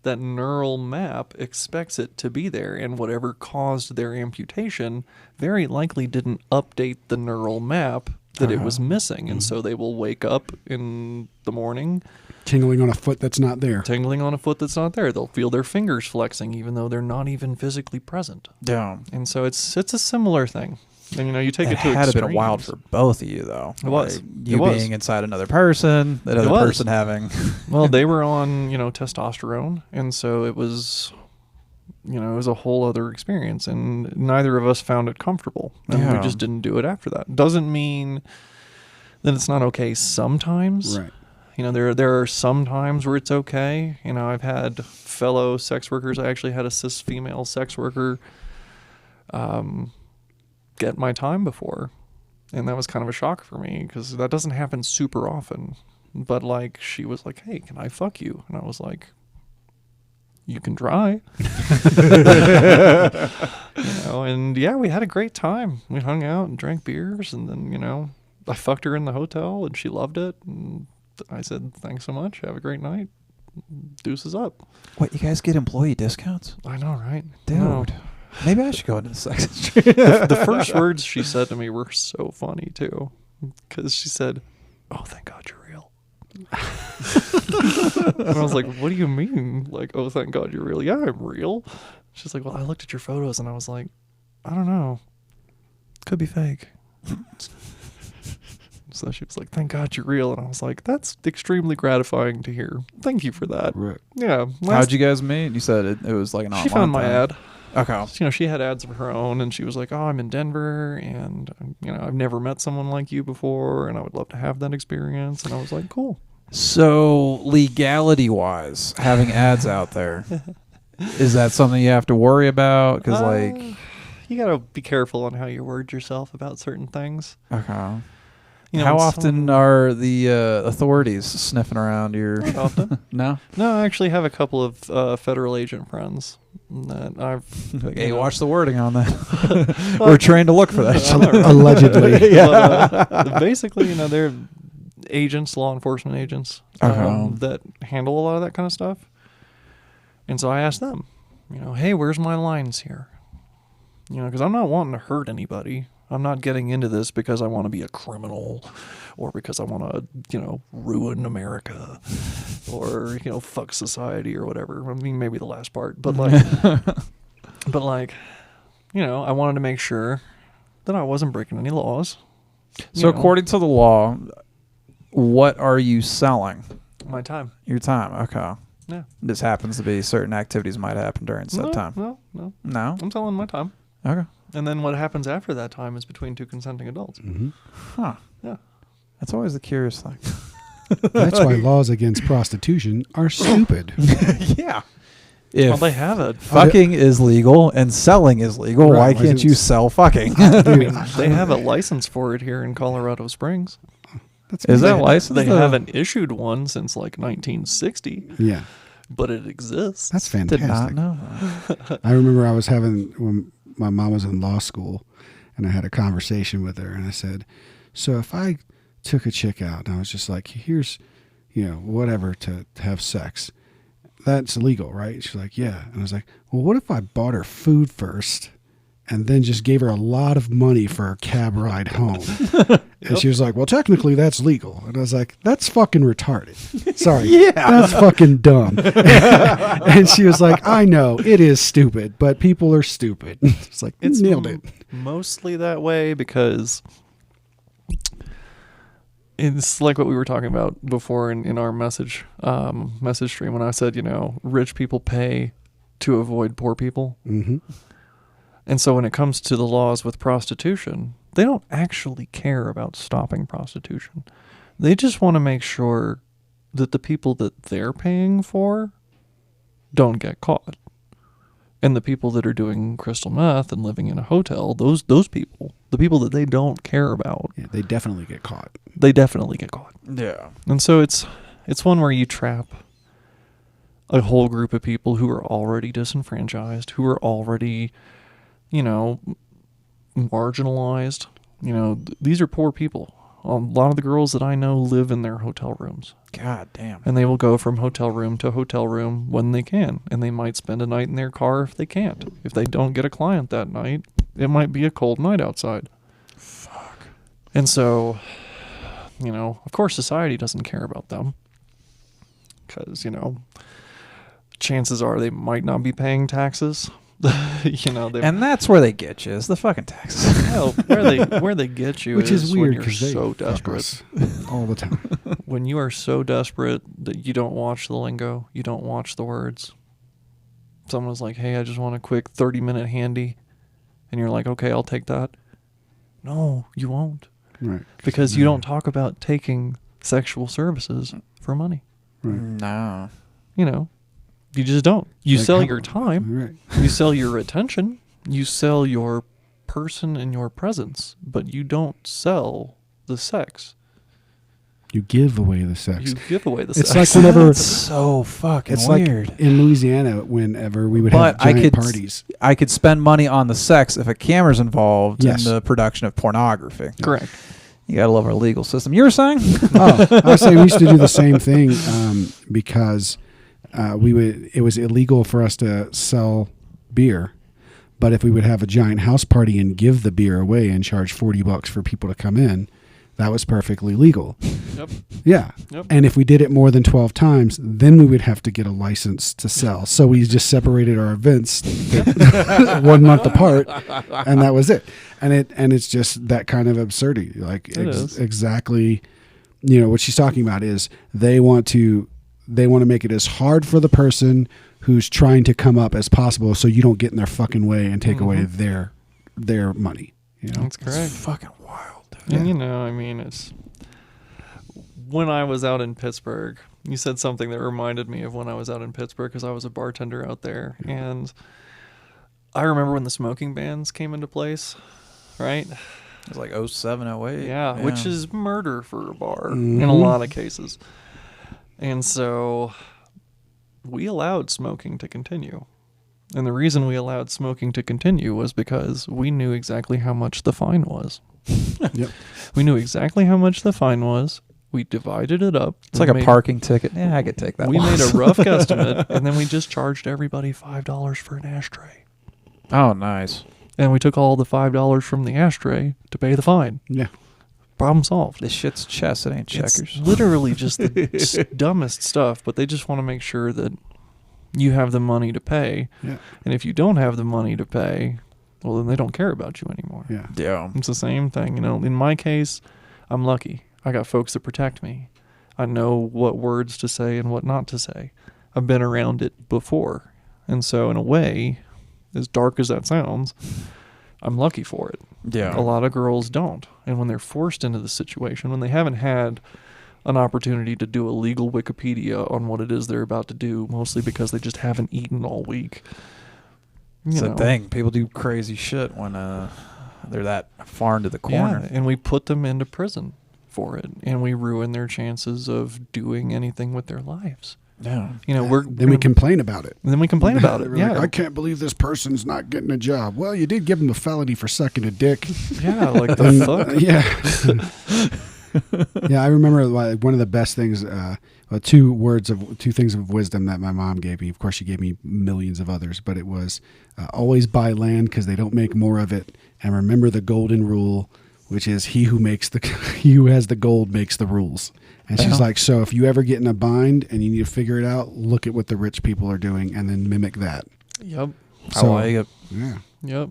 That neural map expects it to be there, and whatever caused their amputation very likely didn't update the neural map that it was missing. And so they will wake up in the morning tingling on a foot that's not there. They'll feel their fingers flexing even though they're not even physically present. Yeah. And so it's a similar thing. And you take it to had extremes. been wild for both of you, though. It was. You being inside another person, that other person having. Well, they were on, testosterone, and so it was, it was a whole other experience, and neither of us found it comfortable, and we just didn't do it after that. Doesn't mean that it's not okay sometimes. Right. There are some times where it's okay. I've had fellow sex workers. I actually had a cis female sex worker get my time before, and that was kind of a shock for me, because that doesn't happen super often. But she was like, hey, can I fuck you? And I was like, you can try. And we had a great time. We hung out and drank beers, and then I fucked her in the hotel, and she loved it, and I said, thanks so much, have a great night, deuces up. What, you guys get employee discounts? I know, right? Dude. No. Maybe I should go into the sex industry. The first words she said to me were so funny too, because she said, oh, thank God you're real. And I was like, what do you mean? Like, oh, thank God you're real? Yeah, I'm real. She's like, well, I looked at your photos, and I was like, I don't know, could be fake. So she was like, thank God you're real. And I was like, that's extremely gratifying to hear. Thank you for that. Right. Yeah. How'd you guys meet? You said it was like an online She found my thing. ad. Okay. She had ads of her own, and she was like, oh, I'm in Denver, and, I've never met someone like you before, and I would love to have that experience. And I was like, cool. So legality-wise, having ads out there, Is that something you have to worry about? Because you gotta be careful on how you word yourself about certain things. okay. You know, How when often someone- are the authorities sniffing around your? Not often. No. No, I actually have a couple of federal agent friends that I've. Hey, you know- watch the wording on that. We're trained to look for that. shit. Allegedly. But, basically, you know, they're agents, law enforcement agents that handle a lot of that kind of stuff. And so I asked them, you know, hey, where's my lines here? You know, because I'm not wanting to hurt anybody. I'm not getting into this because I want to be a criminal or because I want to, you know, ruin America or, you know, fuck society or whatever. I mean, maybe the last part, but like, you know, I wanted to make sure that I wasn't breaking any laws. So You know, according to the law, what are you selling? my time. Your time. Okay. Yeah. This happens to be certain activities might happen during said time. No. No. I'm selling my time. Okay. And then what happens after that time is between two consenting adults. Huh. Yeah. That's always the curious thing. That's why laws against prostitution are stupid. Yeah. Well, If they have it. fucking is legal and selling is legal, Right, why why can't isn't you it- sell fucking? Dude, They have a license for it here in Colorado Springs. that's Is that They- licensed? They though? haven't issued one since like 1960, Yeah, but it exists. that's Did fantastic. not know. that. I remember I was having, when my mom was in law school, and I had a conversation with her, and I said, so if I took a chick out and I was just like, here's, you know, whatever to have sex, that's illegal, right? She's like, yeah. And I was like, well, what if I bought her food first and then just gave her a lot of money for her cab ride home? And she was like, well, technically that's legal. And I was like, that's fucking retarded. Sorry. Yeah. That's fucking dumb. And she was like, I know it is stupid, but people are stupid. It's like, It's nailed it. Mostly that way because it's like what we were talking about before in our message stream when I said, you know, rich people pay to avoid poor people. Mm-hmm. And so when it comes to the laws with prostitution, they don't actually care about stopping prostitution. They just want to make sure that the people that they're paying for don't get caught. And the people that are doing crystal meth and living in a hotel, those people, the people that they don't care about, Yeah, they definitely get caught. they definitely get caught. Yeah. And so it's one where you trap a whole group of people who are already disenfranchised, who are already, you know, marginalized. You know, these are poor people. A lot of the girls that I know live in their hotel rooms, God damn. and they will go from hotel room to hotel room when they can, and they might spend a night in their car if they can't. If they don't get a client that night, it might be a cold night outside. Fuck. And so, you know, of course society doesn't care about them because, you know, chances are they might not be paying taxes. You know, they And that's where they get you, is the fucking taxes. well, where they get you Which is when weird you're because they so fuck desperate. us all the time. When you are so desperate that you don't watch the lingo, you don't watch the words. Someone's like, hey, I just want a quick 30-minute handy. And you're like, okay, I'll take that. No, you won't. Right. Because you don't talk about taking sexual services for money. Right. No. You know, you just don't. You Like sell how- your time. Right. You sell your attention. You sell your person and your presence. But you don't sell the sex. You give away the sex. You give away the It's sex. like whenever That's so fucking it's weird. like in Louisiana, whenever we would But have I giant could parties. I could spend money on the sex if a camera's involved Yes. in the production of pornography. Correct. You gotta love our legal system. You were saying? Oh, I was saying we used to do the same thing because it was illegal for us to sell beer, but if we would have a giant house party and give the beer away and charge $40 for people to come in, that was perfectly legal. Yep. Yeah. Yep. And if we did it more than 12 times, then we would have to get a license to sell. So we just separated our events 1 month apart, and that was it. And it's just that kind of absurdity. Like It is. exactly, you know, what she's talking about is they want to make it as hard for the person who's trying to come up as possible, so you don't get in their fucking way and take away their money. You know, That's correct. Fucking wild. And you know, I mean, it's when I was out in Pittsburgh, you said something that reminded me of when I was out in Pittsburgh because I was a bartender out there. And I remember when the smoking bans came into place, right? It was like 07, 08. Yeah, which is murder for a bar in a lot of cases. And so we allowed smoking to continue. And the reason we allowed smoking to continue was because we knew exactly how much the fine was. Yep. We knew exactly how much the fine was. We divided it up. It's like a parking ticket. Yeah, I could take that. We loss. made a rough guesstimate, and then we just charged everybody $5 for an ashtray. Oh, nice. And we took all the $5 from the ashtray to pay the fine. Yeah. Problem solved. This shit's chess. It ain't checkers. It's literally just the dumbest stuff, but they just want to make sure that you have the money to pay. Yeah. And if you don't have the money to pay, well, then they don't care about you anymore. Yeah. Yeah. It's the same thing. You know, in my case, I'm lucky. I got folks that protect me. I know what words to say and what not to say. I've been around it before. And so in a way, as dark as that sounds, I'm lucky for it. Yeah. A lot of girls don't. And when they're forced into the situation, when they haven't had an opportunity to do a legal Wikipedia on what it is they're about to do, mostly because they just haven't eaten all week. It's a thing. People do crazy shit when they're that far into the corner. Yeah, and we put them into prison for it, and we ruin their chances of doing anything with their lives. Yeah. You know, Then we complain about it. Then we complain about it. We're Yeah, like, I can't believe this person's not getting a job. Well, you did give him a felony for sucking a dick. yeah, like the fuck. Yeah. Yeah, I remember one of the best things, two things of wisdom that my mom gave me. Of course, she gave me millions of others, but it was always buy land because they don't make more of it, and remember the golden rule, which is he who has the gold makes the rules. And she's like, so if you ever get in a bind and you need to figure it out, look at what the rich people are doing and then mimic that. Yep. I like it. Yeah. Yep.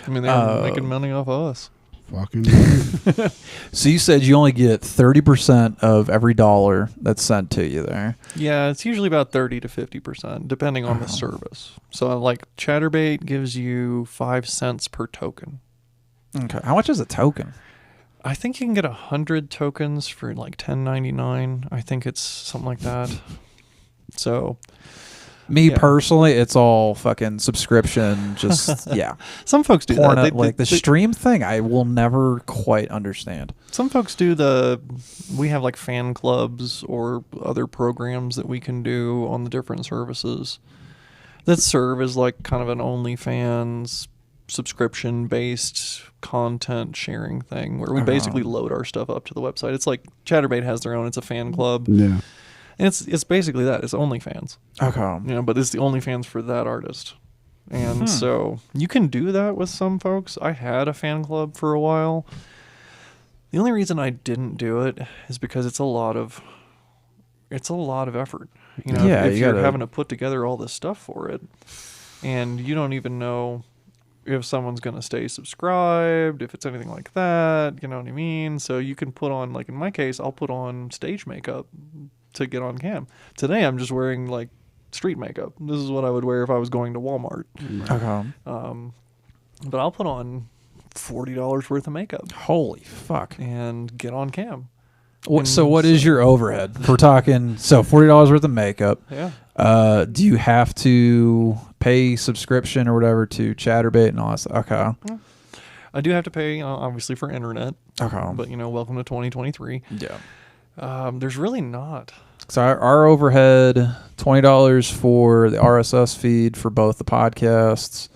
I mean, they're making money off of us. Fucking. So you said you only get 30% of every dollar that's sent to you there. Yeah, it's usually about 30 to 50%, depending on the service. So, like, Chatterbait gives you 5 cents per token. Okay. How much is a token? I think you can get 100 tokens for like $10.99. I think it's something like that. So, Me Yeah. personally, it's all fucking subscription. Just yeah, some folks do porn that. like the stream thing. I will never quite understand. Some folks do we have like fan clubs or other programs that we can do on the different services that serve as like kind of an OnlyFans subscription based content sharing thing where we basically load our stuff up to the website. It's like Chatterbait has their own. It's a fan club. Yeah. And it's basically that. It's OnlyFans. Okay. You know, but it's the OnlyFans for that artist. And so you can do that with some folks. I had a fan club for a while. The only reason I didn't do it is because it's a lot of effort. You know, Yeah, if you you're gotta- having to put together all this stuff for it and you don't even know if someone's going to stay subscribed, if it's anything like that, you know what I mean? So you can put on, like in my case, I'll put on stage makeup to get on cam. Today I'm just wearing like street makeup. This is what I would wear if I was going to Walmart. Okay. But I'll put on $40 worth of makeup Holy fuck. and get on cam. So what is your overhead? We're talking $40 worth of makeup. Yeah. Do you have to pay subscription or whatever to Chatterbait and all that stuff? Okay. I do have to pay, obviously, for internet. Okay. But, you know, welcome to 2023. Yeah. There's really not. So our overhead, $20 for the RSS feed for both the podcasts.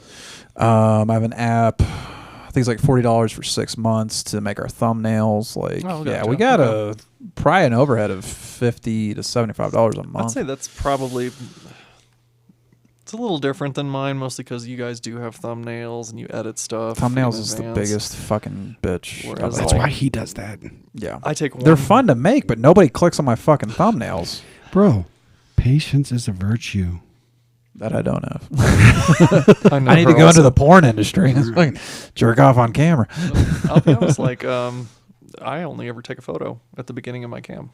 I have an app. I think it's like $40 for 6 months to make our thumbnails. Like, gotcha. we got probably an overhead of $50 to $75 a month. I'd say that's probably... It's a little different than mine, mostly because you guys do have thumbnails and you edit stuff. Thumbnails in is the advance. biggest fucking bitch. Whereas That's why he does that. Yeah. I take one. They're fun to make, but nobody clicks on my fucking thumbnails. Bro, patience is a virtue. That I don't have. I I need to go into the porn industry and fucking jerk off on camera. I'll be honest, like, I only ever take a photo at the beginning of my cam.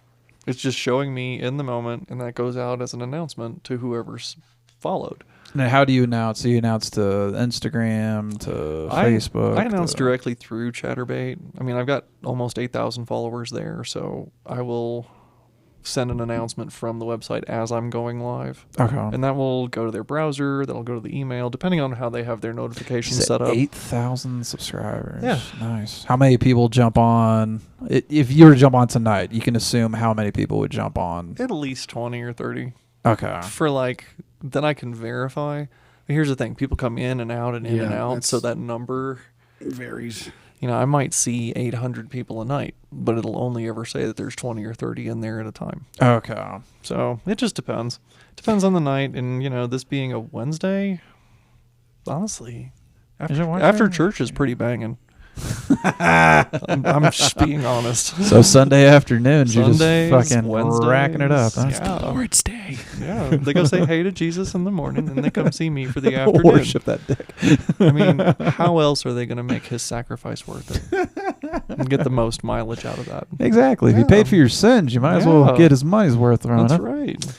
It's just showing me in the moment, and that goes out as an announcement to whoever's followed. Now, how do you announce? Do you announce to Instagram, to Facebook? I announce to- directly through ChatterBait. I mean, I've got almost 8,000 followers there, so I will send an announcement from the website as I'm going live. Okay. And that will go to their browser, that'll go to the email, depending on how they have their notifications set up. 8,000 subscribers. Yeah. Nice. How many people jump on? If you were to jump on tonight, you can assume how many people would jump on. At least 20 or 30. Okay. For like, then I can verify. Here's the thing, people come in and out and in and Yeah, out, so that number, varies. you know, I might see 800 people a night, but it'll only ever say that there's 20 or 30 in there at a time. Okay. So it just depends. Depends on the night, and you know, this being a Wednesday, honestly, Is it Wednesday? after church is pretty banging. I'm just being honest. So Sunday afternoons, you're Sundays, just fucking Wednesdays, racking it up. Huh? yeah. Lord's Day. Yeah, they go say hey to Jesus in the morning, and they come see me for the afternoon. Worship that dick. I mean, how else are they going to make his sacrifice worth it and get the most mileage out of that? Exactly. If you paid for your sins, you might as well Yeah. get his money's worth throwing That's up. right.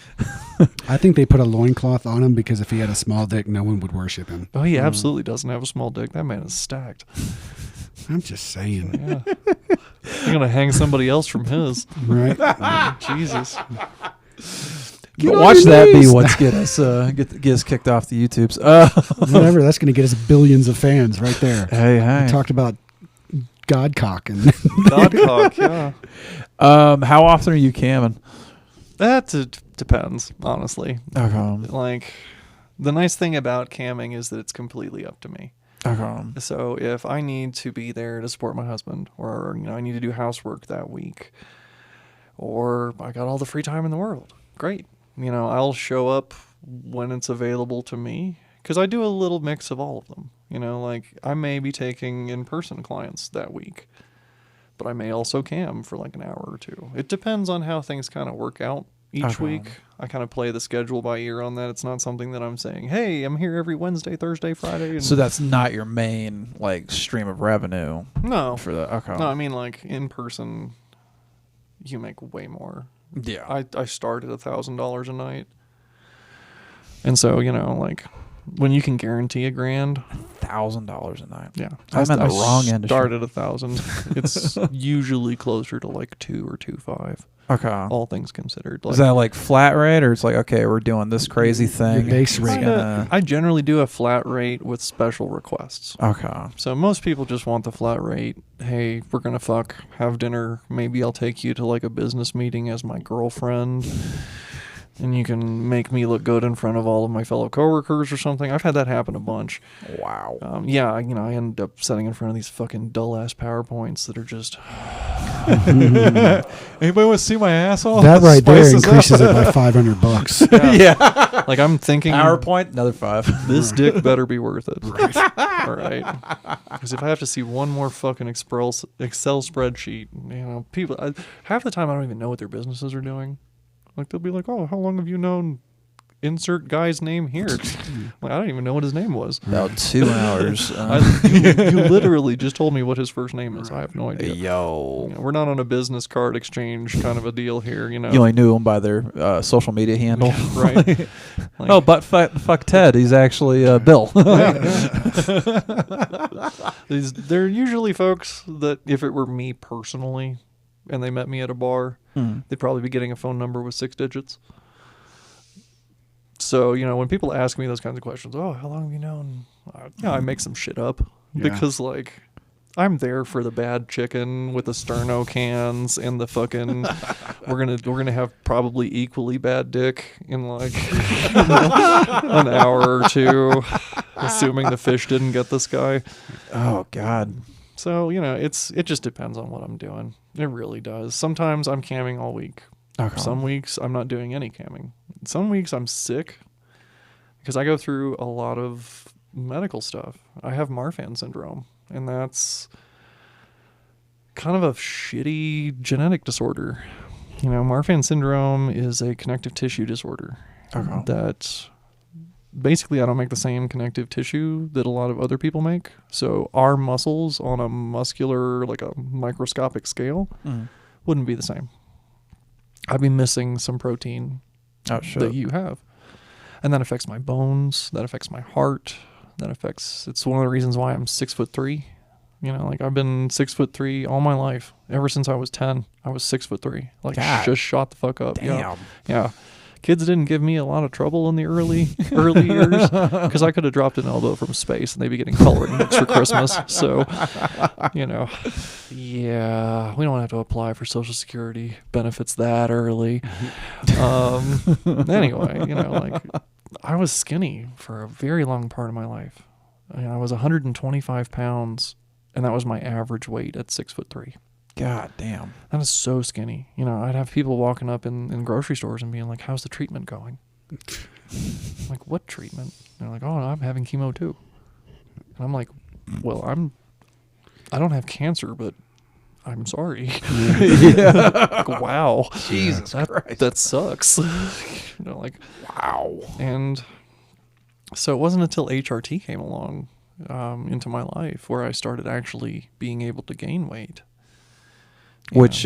I think they put a loincloth on him because if he had a small dick, no one would worship him. Oh, he absolutely doesn't have a small dick. That man is stacked. I'm just saying, Yeah. You're going to hang somebody else from his. right? Jesus. Get on Watch your that be knees. what's get us kicked off the YouTubes. Whatever. That's going to get us billions of fans right there. Hey. We talked about Godcock and Godcock, yeah. How often are you camming? That depends, honestly. Okay. Like, the nice thing about camming is that it's completely up to me. Okay. So if I need to be there to support my husband, or you know, I need to do housework that week, or I got all the free time in the world, great. You know, I'll show up when it's available to me, because I do a little mix of all of them. You know, like I may be taking in-person clients that week, but I may also cam for like an hour or two. It depends on how things kind of work out each Okay. week. I kind of play the schedule by ear on that. It's not something that I'm saying, hey, I'm here every Wednesday, Thursday, Friday. And So that's not your main like stream of revenue no, for the okay. no, I mean like in person, you make way more. Yeah. I start at $1,000 a night, and so you know, like when you can guarantee $1,000, $1,000 a night. yeah, I'm at the wrong industry. Start at 1,000. It's usually closer to like 2 or 2.5, Okay. all things considered. Like, Is that like flat rate, or it's like okay, we're doing this crazy thing? Your base It's rate. gonna- I generally do a flat rate with special requests. Okay. So most people just want the flat rate. Hey, we're gonna fuck, have dinner. Maybe I'll take you to like a business meeting as my girlfriend, and you can make me look good in front of all of my fellow coworkers or something. I've had that happen a bunch. Wow. Yeah, you know, I end up sitting in front of these fucking dull ass PowerPoints that are just. Anybody want to see my asshole? that right there Spice this up. increases it by $500. Yeah. Like I'm thinking. PowerPoint, another 5. This dick better be worth it. All right. Because if I have to see one more fucking Excel spreadsheet, you know, people, half the time I don't even know what their businesses are doing. Like, they'll be like, oh, how long have you known insert guy's name here? Like, I don't even know what his name was. About 2 hours. You literally just told me what his first name is. I have no idea. Yo. You know, we're not on a business card exchange kind of a deal here, you know. You only knew him by their social media handle. Right. Like, Oh, but fuck Ted. He's actually Bill. They're usually folks that if it were me personally and they met me at a bar, they'd probably be getting a phone number with 6 digits. So, you know, when people ask me those kinds of questions, oh, how long have you known? I make some shit up because, like, I'm there for the bad chicken with the sterno cans and the fucking. we're gonna have probably equally bad dick in like an hour or two, assuming the fish didn't get this guy. Oh God. So you know, it just depends on what I'm doing. It really does. Sometimes I'm camming all week. Okay. Some weeks I'm not doing any camming. Some weeks I'm sick because I go through a lot of medical stuff. I have Marfan syndrome, and that's kind of a shitty genetic disorder. You know, Marfan syndrome is a connective tissue disorder that basically I don't make the same connective tissue that a lot of other people make. So our muscles on a muscular, like a microscopic scale, wouldn't be the same. I'd be missing some protein Oh shit. that you have. And that affects my bones. That affects my heart. It's one of the reasons why I'm 6'3". You know, like I've been 6'3" all my life. Ever since I was 10, I was 6'3". Like God. just shot the fuck up. Damn. Yeah. Kids didn't give me a lot of trouble in the early years because I could have dropped an elbow from space and they'd be getting coloring books for Christmas. So, you know, yeah, we don't have to apply for Social Security benefits that early. Anyway, you know, like I was skinny for a very long part of my life. I mean, I was 125 pounds, and that was my average weight at 6'3". God damn. That is so skinny. You know, I'd have people walking up in grocery stores and being like, how's the treatment going? I'm like, what treatment? And they're like, oh, I'm having chemo too. And I'm like, well, I don't have cancer, but I'm sorry. Like, wow. Jesus Christ. That sucks. You know, like, Wow. and so it wasn't until HRT came along into my life where I started actually being able to gain weight. Which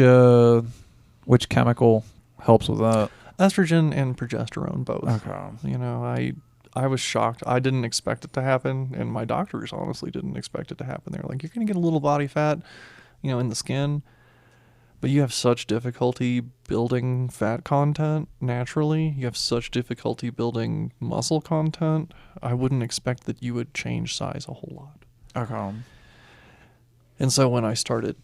chemical helps with that? Estrogen and progesterone both. Okay. You know, I was shocked. I didn't expect it to happen, and my doctors honestly didn't expect it to happen. They're like, you're going to get a little body fat, you know, in the skin, but you have such difficulty building fat content naturally. You have such difficulty building muscle content. I wouldn't expect that you would change size a whole lot. Okay. And so when I started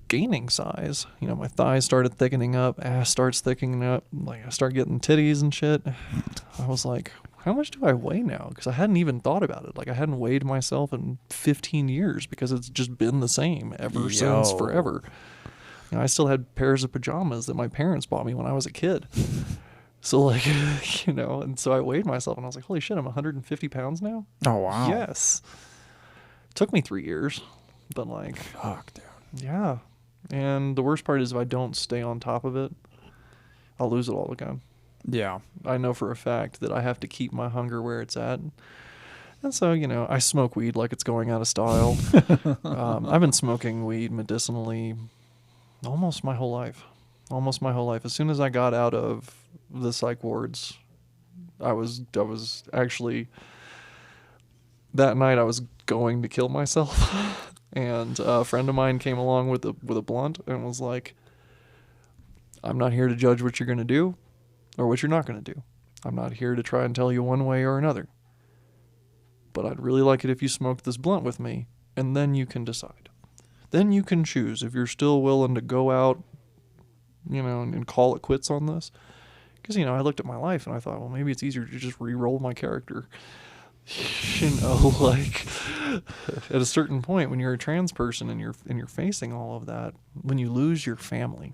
gaining size, you know, my thighs started thickening up, ass starts thickening up, like I start getting titties and shit. I was like, how much do I weigh now? Because I hadn't even thought about it. Like I hadn't weighed myself in 15 years because it's just been the same ever since forever. You know, I still had pairs of pajamas that my parents bought me when I was a kid. So like, you know, and so I weighed myself and I was like, holy shit, I'm 150 pounds now? Oh, wow. Yes. Took me 3 years, but like, Fuck, dude. yeah. And the worst part is if I don't stay on top of it, I'll lose it all again. Yeah. I know for a fact that I have to keep my hunger where it's at. And so, you know, I smoke weed like it's going out of style. I've been smoking weed medicinally almost my whole life. As soon as I got out of the psych wards, I was actually, that night I was going to kill myself. And a friend of mine came along with a blunt and was like, I'm not here to judge what you're going to do or what you're not going to do. I'm not here to try and tell you one way or another. But I'd really like it if you smoked this blunt with me, and then you can decide. Then you can choose if you're still willing to go out, you know, and call it quits on this. Because, you know, I looked at my life and I thought, well, maybe it's easier to just re-roll my character. You know, like at a certain point when you're a trans person and you're facing all of that, when you lose your family,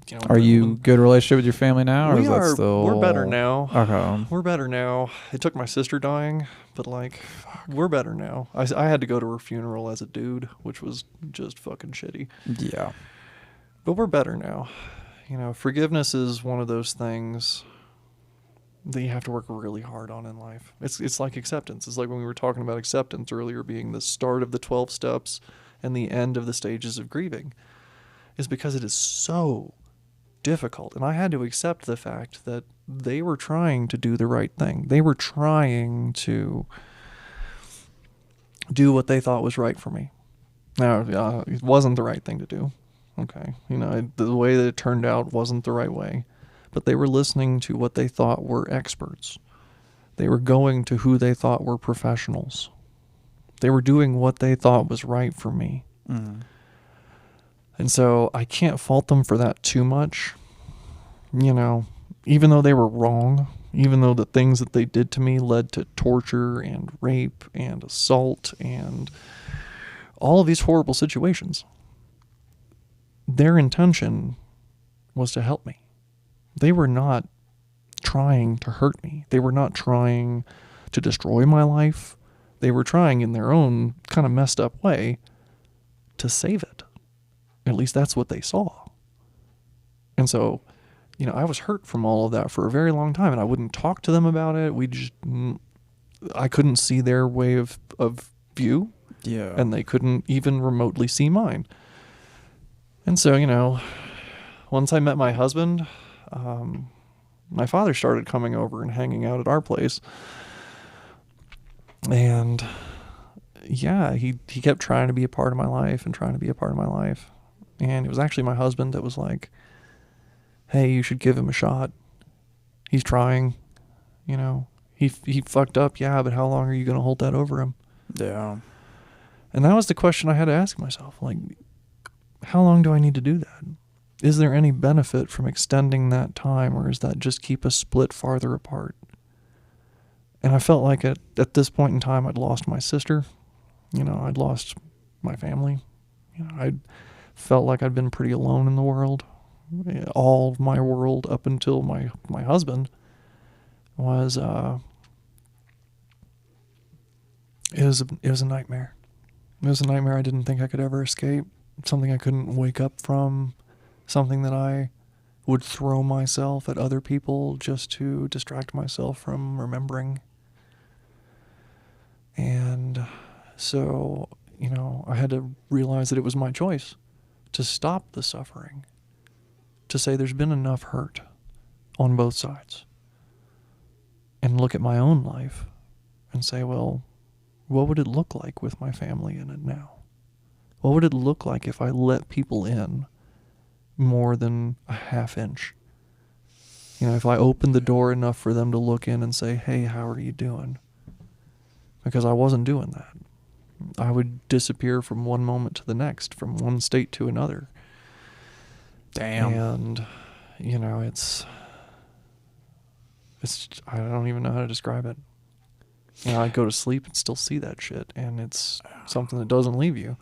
you know, Are you good relationship with your family now, or is that still? We're better now. Okay. We're better now. It took my sister dying, but like, we're better now. I had to go to her funeral as a dude, which was just fucking shitty. Yeah. But we're better now. You know, forgiveness is one of those things that you have to work really hard on in life. It's like acceptance. It's like when we were talking about acceptance earlier being the start of the 12 steps and the end of the stages of grieving. Is because it is so difficult. And I had to accept the fact that they were trying to do the right thing. They were trying to do what they thought was right for me. Now, it wasn't the right thing to do. Okay. You know, the way that it turned out wasn't the right way. But they were listening to what they thought were experts. They were going to who they thought were professionals. They were doing what they thought was right for me. Mm. And so I can't fault them for that too much. You know, even though they were wrong, even though the things that they did to me led to torture and rape and assault and all of these horrible situations, their intention was to help me. They were not trying to hurt me. They were not trying to destroy my life. They were trying in their own kind of messed up way to save it. At least that's what they saw. And so, you know, I was hurt from all of that for a very long time, and I wouldn't talk to them about it. I couldn't see their way of view. Yeah. And they couldn't even remotely see mine. And so, you know, once I met my husband, my father started coming over and hanging out at our place. And yeah, he kept trying to be a part of my life and trying to be a part of my life. And it was actually my husband that was like, hey, you should give him a shot. He's trying, you know, he fucked up. Yeah, but how long are you going to hold that over him? Yeah. And that was the question I had to ask myself. Like, how long do I need to do that? Is there any benefit from extending that time, or is that just keep us split farther apart? And I felt like at this point in time, I'd lost my sister. You know, I'd lost my family. You know, I felt like I'd been pretty alone in the world. All of my world up until my husband was, it was a nightmare. It was a nightmare I didn't think I could ever escape. Something I couldn't wake up from. Something that I would throw myself at other people just to distract myself from remembering. And so, you know, I had to realize that it was my choice to stop the suffering, to say there's been enough hurt on both sides, and look at my own life and say, well, what would it look like with my family in it now? What would it look like if I let people in more than a half inch? You know, if I opened the door enough for them to look in and say, hey, how are you doing? Because I wasn't doing that. I would disappear from one moment to the next, from one state to another. Damn. And, you know, it's I don't even know how to describe it. You know, I'd go to sleep and still see that shit, and it's something that doesn't leave you.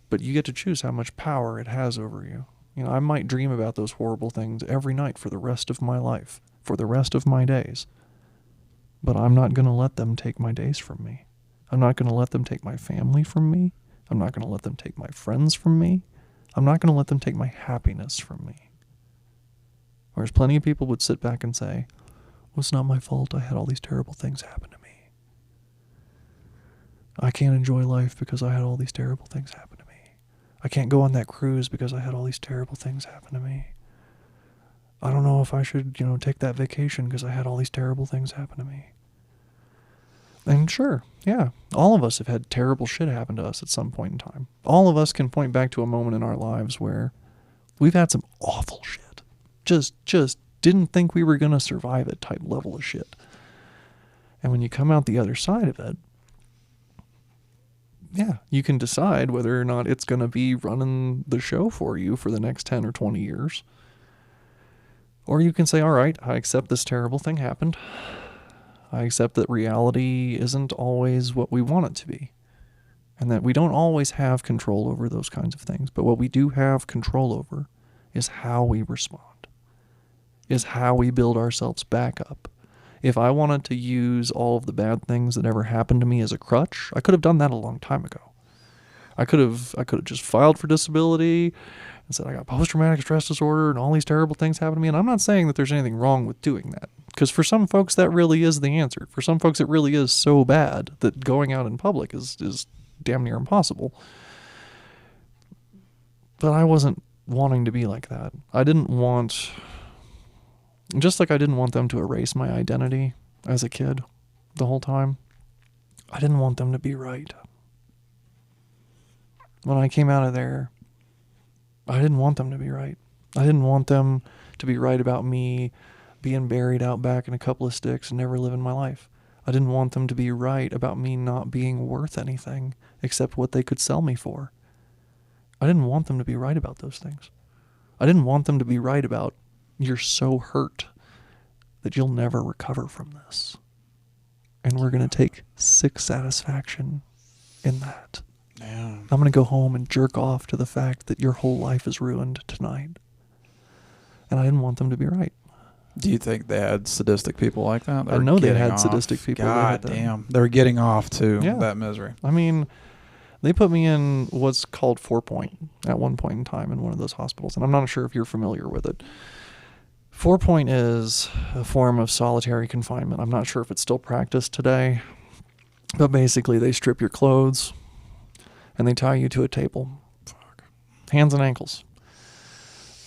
But you get to choose how much power it has over you. You know, I might dream about those horrible things every night for the rest of my life, for the rest of my days. But I'm not going to let them take my days from me. I'm not going to let them take my family from me. I'm not going to let them take my friends from me. I'm not going to let them take my happiness from me. Whereas plenty of people would sit back and say, well, it's not my fault. I had all these terrible things happen to me. I can't enjoy life because I had all these terrible things happen to me. I can't go on that cruise because I had all these terrible things happen to me. I don't know if I should, you know, take that vacation because I had all these terrible things happen to me. And sure, yeah, all of us have had terrible shit happen to us at some point in time. All of us can point back to a moment in our lives where we've had some awful shit. Just didn't think we were going to survive it type level of shit. And when you come out the other side of it, yeah, you can decide whether or not it's going to be running the show for you for the next 10 or 20 years. Or you can say, all right, I accept this terrible thing happened. I accept that reality isn't always what we want it to be. And that we don't always have control over those kinds of things. But what we do have control over is how we respond. Is how we build ourselves back up. If I wanted to use all of the bad things that ever happened to me as a crutch, I could have done that a long time ago. I could have just filed for disability and said I got post-traumatic stress disorder and all these terrible things happen to me. And I'm not saying that there's anything wrong with doing that. Because for some folks, that really is the answer. For some folks, it really is so bad that going out in public is damn near impossible. But I wasn't wanting to be like that. I didn't want... Just like I didn't want them to erase my identity as a kid the whole time, I didn't want them to be right. When I came out of there, I didn't want them to be right. I didn't want them to be right about me being buried out back in a couple of sticks and never living my life. I didn't want them to be right about me not being worth anything except what they could sell me for. I didn't want them to be right about those things. I didn't want them to be right about you're so hurt that you'll never recover from this. And we're going to take sick satisfaction in that. Yeah. I'm going to go home and jerk off to the fact that your whole life is ruined tonight. And I didn't want them to be right. Do you think they had sadistic people like that? I know they had sadistic people. God damn. They were getting off to that misery. I mean, they put me in what's called 4-point at one point in time in one of those hospitals. And I'm not sure if you're familiar with it. 4-point is a form of solitary confinement. I'm not sure if it's still practiced today, but basically they strip your clothes and they tie you to a table. Hands and ankles.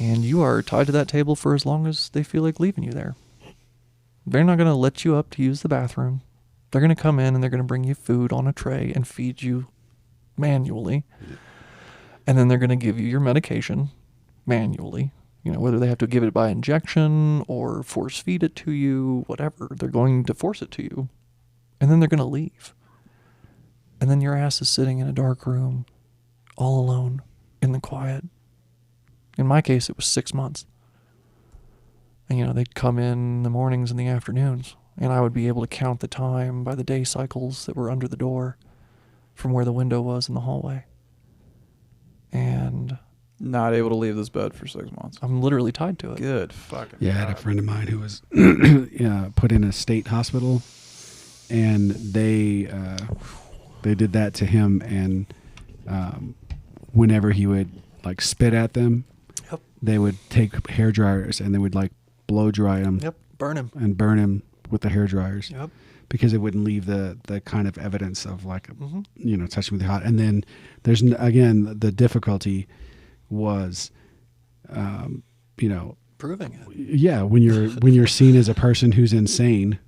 And you are tied to that table for as long as they feel like leaving you there. They're not going to let you up to use the bathroom. They're going to come in and they're going to bring you food on a tray and feed you manually. And then they're going to give you your medication manually. You know, whether they have to give it by injection or force feed it to you, whatever, they're going to force it to you. And then they're going to leave. And then your ass is sitting in a dark room, all alone, in the quiet. In my case, it was 6 months. And, you know, they'd come in the mornings and the afternoons, and I would be able to count the time by the day cycles that were under the door from where the window was in the hallway. And Not able to leave this bed for 6 months. I'm literally tied to it. Good fucking Yeah, I had a God. friend of mine who was put in a state hospital, and they did that to him. And whenever he would like spit at them, Yep. they would take hair dryers and they would like blow dry him Yep. Burn him. and burn him with the hair dryers Yep. because it wouldn't leave the kind of evidence of like Mm-hmm. touching with the hot. And then there's again the difficulty was Proving it. yeah, when you're seen as a person who's insane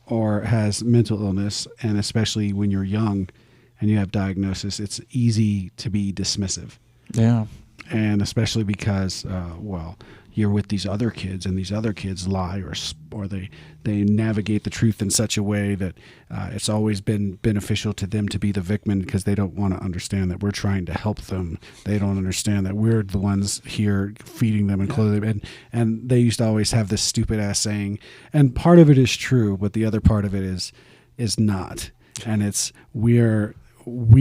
or has mental illness, and especially when you're young and you have diagnosis, it's easy to be dismissive. Yeah. And especially because, you're with these other kids, and these other kids lie or they navigate the truth in such a way that it's always been beneficial to them to be the victim because they don't want to understand that we're trying to help them. They don't understand that we're the ones here feeding them and clothing them. And they used to always have this stupid ass saying, and part of it is true, but the other part of it is not. And it's we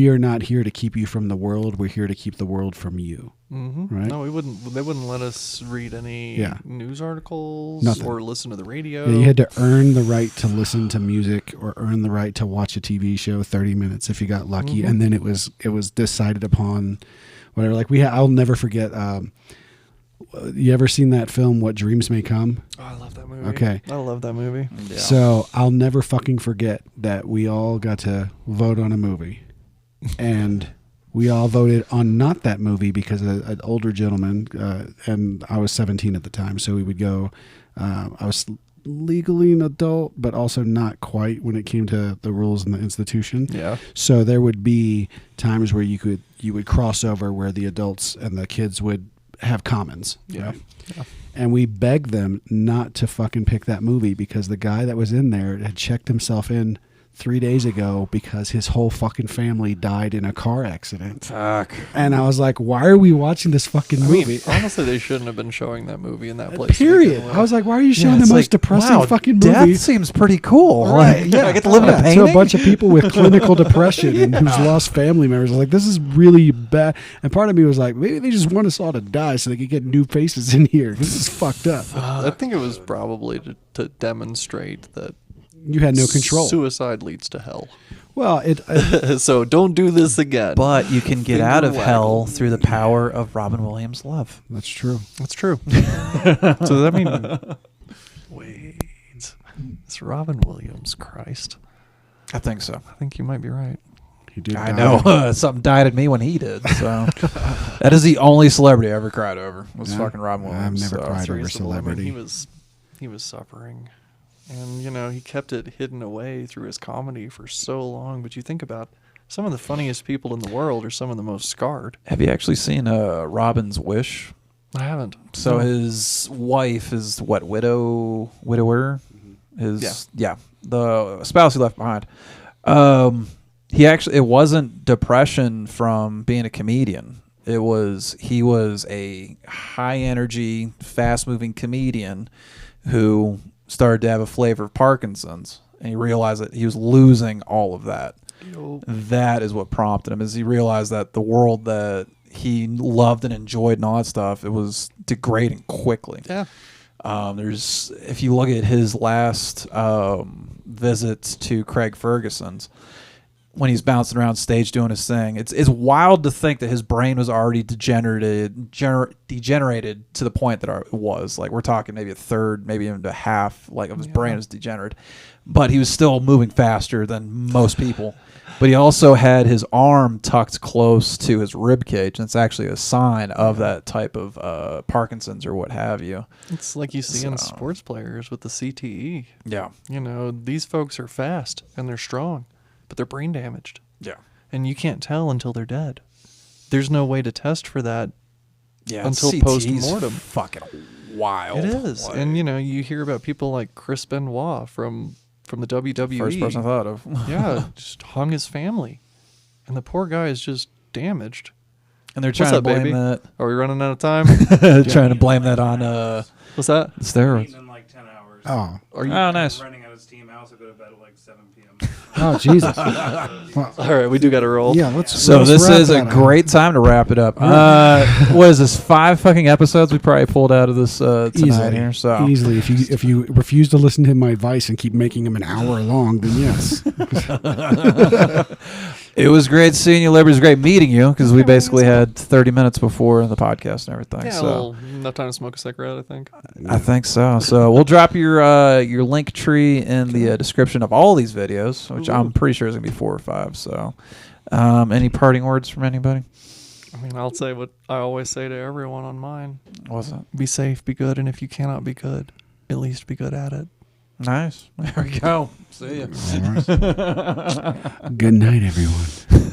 are not here to keep you from the world. We're here to keep the world from you. Mm-hmm. Right? No, we wouldn't. They wouldn't let us read any Yeah. news articles Nothing. or listen to the radio. Yeah, you had to earn the right to listen to music or earn the right to watch a TV show 30 minutes if you got lucky, and then it was decided upon whatever. Like I'll never forget. You ever seen that film What Dreams May Come? Oh, I love that movie. Okay. I love that movie. Yeah. So I'll never fucking forget that we all got to vote on a movie, and we all voted on not that movie because an older gentleman, and I was 17 at the time, so we would go. I was legally an adult, but also not quite when it came to the rules in the institution. Yeah. So there would be times where you would cross over where the adults and the kids would have commons. Yeah. Right? Yeah. And we begged them not to fucking pick that movie because the guy that was in there had checked himself in 3 days ago because his whole fucking family died in a car accident. Fuck. And I was like, why are we watching this fucking I mean, movie? honestly, they shouldn't have been showing that movie in that place. to Period. begin with. I was like, why are you showing it's the most like, depressing wow, fucking death movie? seems pretty cool. Right, Like, yeah. I get to live in a To painting. a bunch of people with clinical depression and who's lost family members. I was like, this is really bad. And part of me was like, maybe they just want us all to die so they could get new faces in here. This is fucked up. I think it was probably to demonstrate that You had no control. suicide leads to hell. Well, So don't do this again. But you can get Finger out of hell waggle. through the power of Robin Williams' love. that's true. That's true. So does that mean? Wait, it's Robin Williams. Christ, I think so. I think you might be right. He did I die. know something died at me when he did. So that is the only celebrity I ever cried over was Yeah. fucking Robin I've Williams. never so. cried. It's over reasonable. I mean, celebrity. he was suffering, and he kept it hidden away through his comedy for so long. But you think about some of the funniest people in the world are some of the most scarred. Have you actually seen Robin's Wish? I haven't. So No. his wife is widower. The spouse he left behind. It wasn't depression from being a comedian. He was a high energy, fast moving comedian who started to have a flavor of Parkinson's, and he realized that he was losing all of that. That is what prompted him. Is he realized that the world that he loved and enjoyed and all that stuff, it was degrading quickly. Yeah. If you look at his last visits to Craig Ferguson's, when he's bouncing around stage doing his thing. It's wild to think that his brain was already degenerated to the point that it was. Like, we're talking maybe a third, maybe even a half, like, of his brain was degenerate. But he was still moving faster than most people. But he also had his arm tucked close to his rib cage, and it's actually a sign of that type of Parkinson's or what have you. It's like you see in sports players with the CTE. Yeah. You know, these folks are fast and they're strong, but they're brain damaged. Yeah. And you can't tell until they're dead. There's no way to test for that until CTE 's post-mortem. fucking wild. It is. Like, And, you know, you hear about people like Chris Benoit from the WWE. first person I thought of. Yeah, just hung his family. And the poor guy is just damaged. And they're What's trying to up, blame baby? that. Are we running out of time? Trying to blame that on What's that? steroids. In like 10 hours. Oh, Are you? Oh, nice. Running out of steam. I also go to bed at like 7 p.m. oh, Jesus. All right, we do got to roll. Yeah, let's. So let's this wrap is a that up. great time to wrap it up. What is this? 5 fucking episodes we probably pulled out of this tonight Easily, here. So easily. If you refuse to listen to my advice and keep making them an hour long, then yes. it was great seeing you, Liberty. It was great meeting you because we basically had 30 minutes before the podcast and everything. Yeah, so enough time to smoke a cigarette, I think. I think so. So we'll drop your link tree in the description of all these videos, which I'm pretty sure is gonna be 4 or 5. So, any parting words from anybody? I mean, I'll say what I always say to everyone on mine. What's that? Be safe, be good, and if you cannot be good, at least be good at it. Nice. There we go. See ya. All right. Good night, everyone.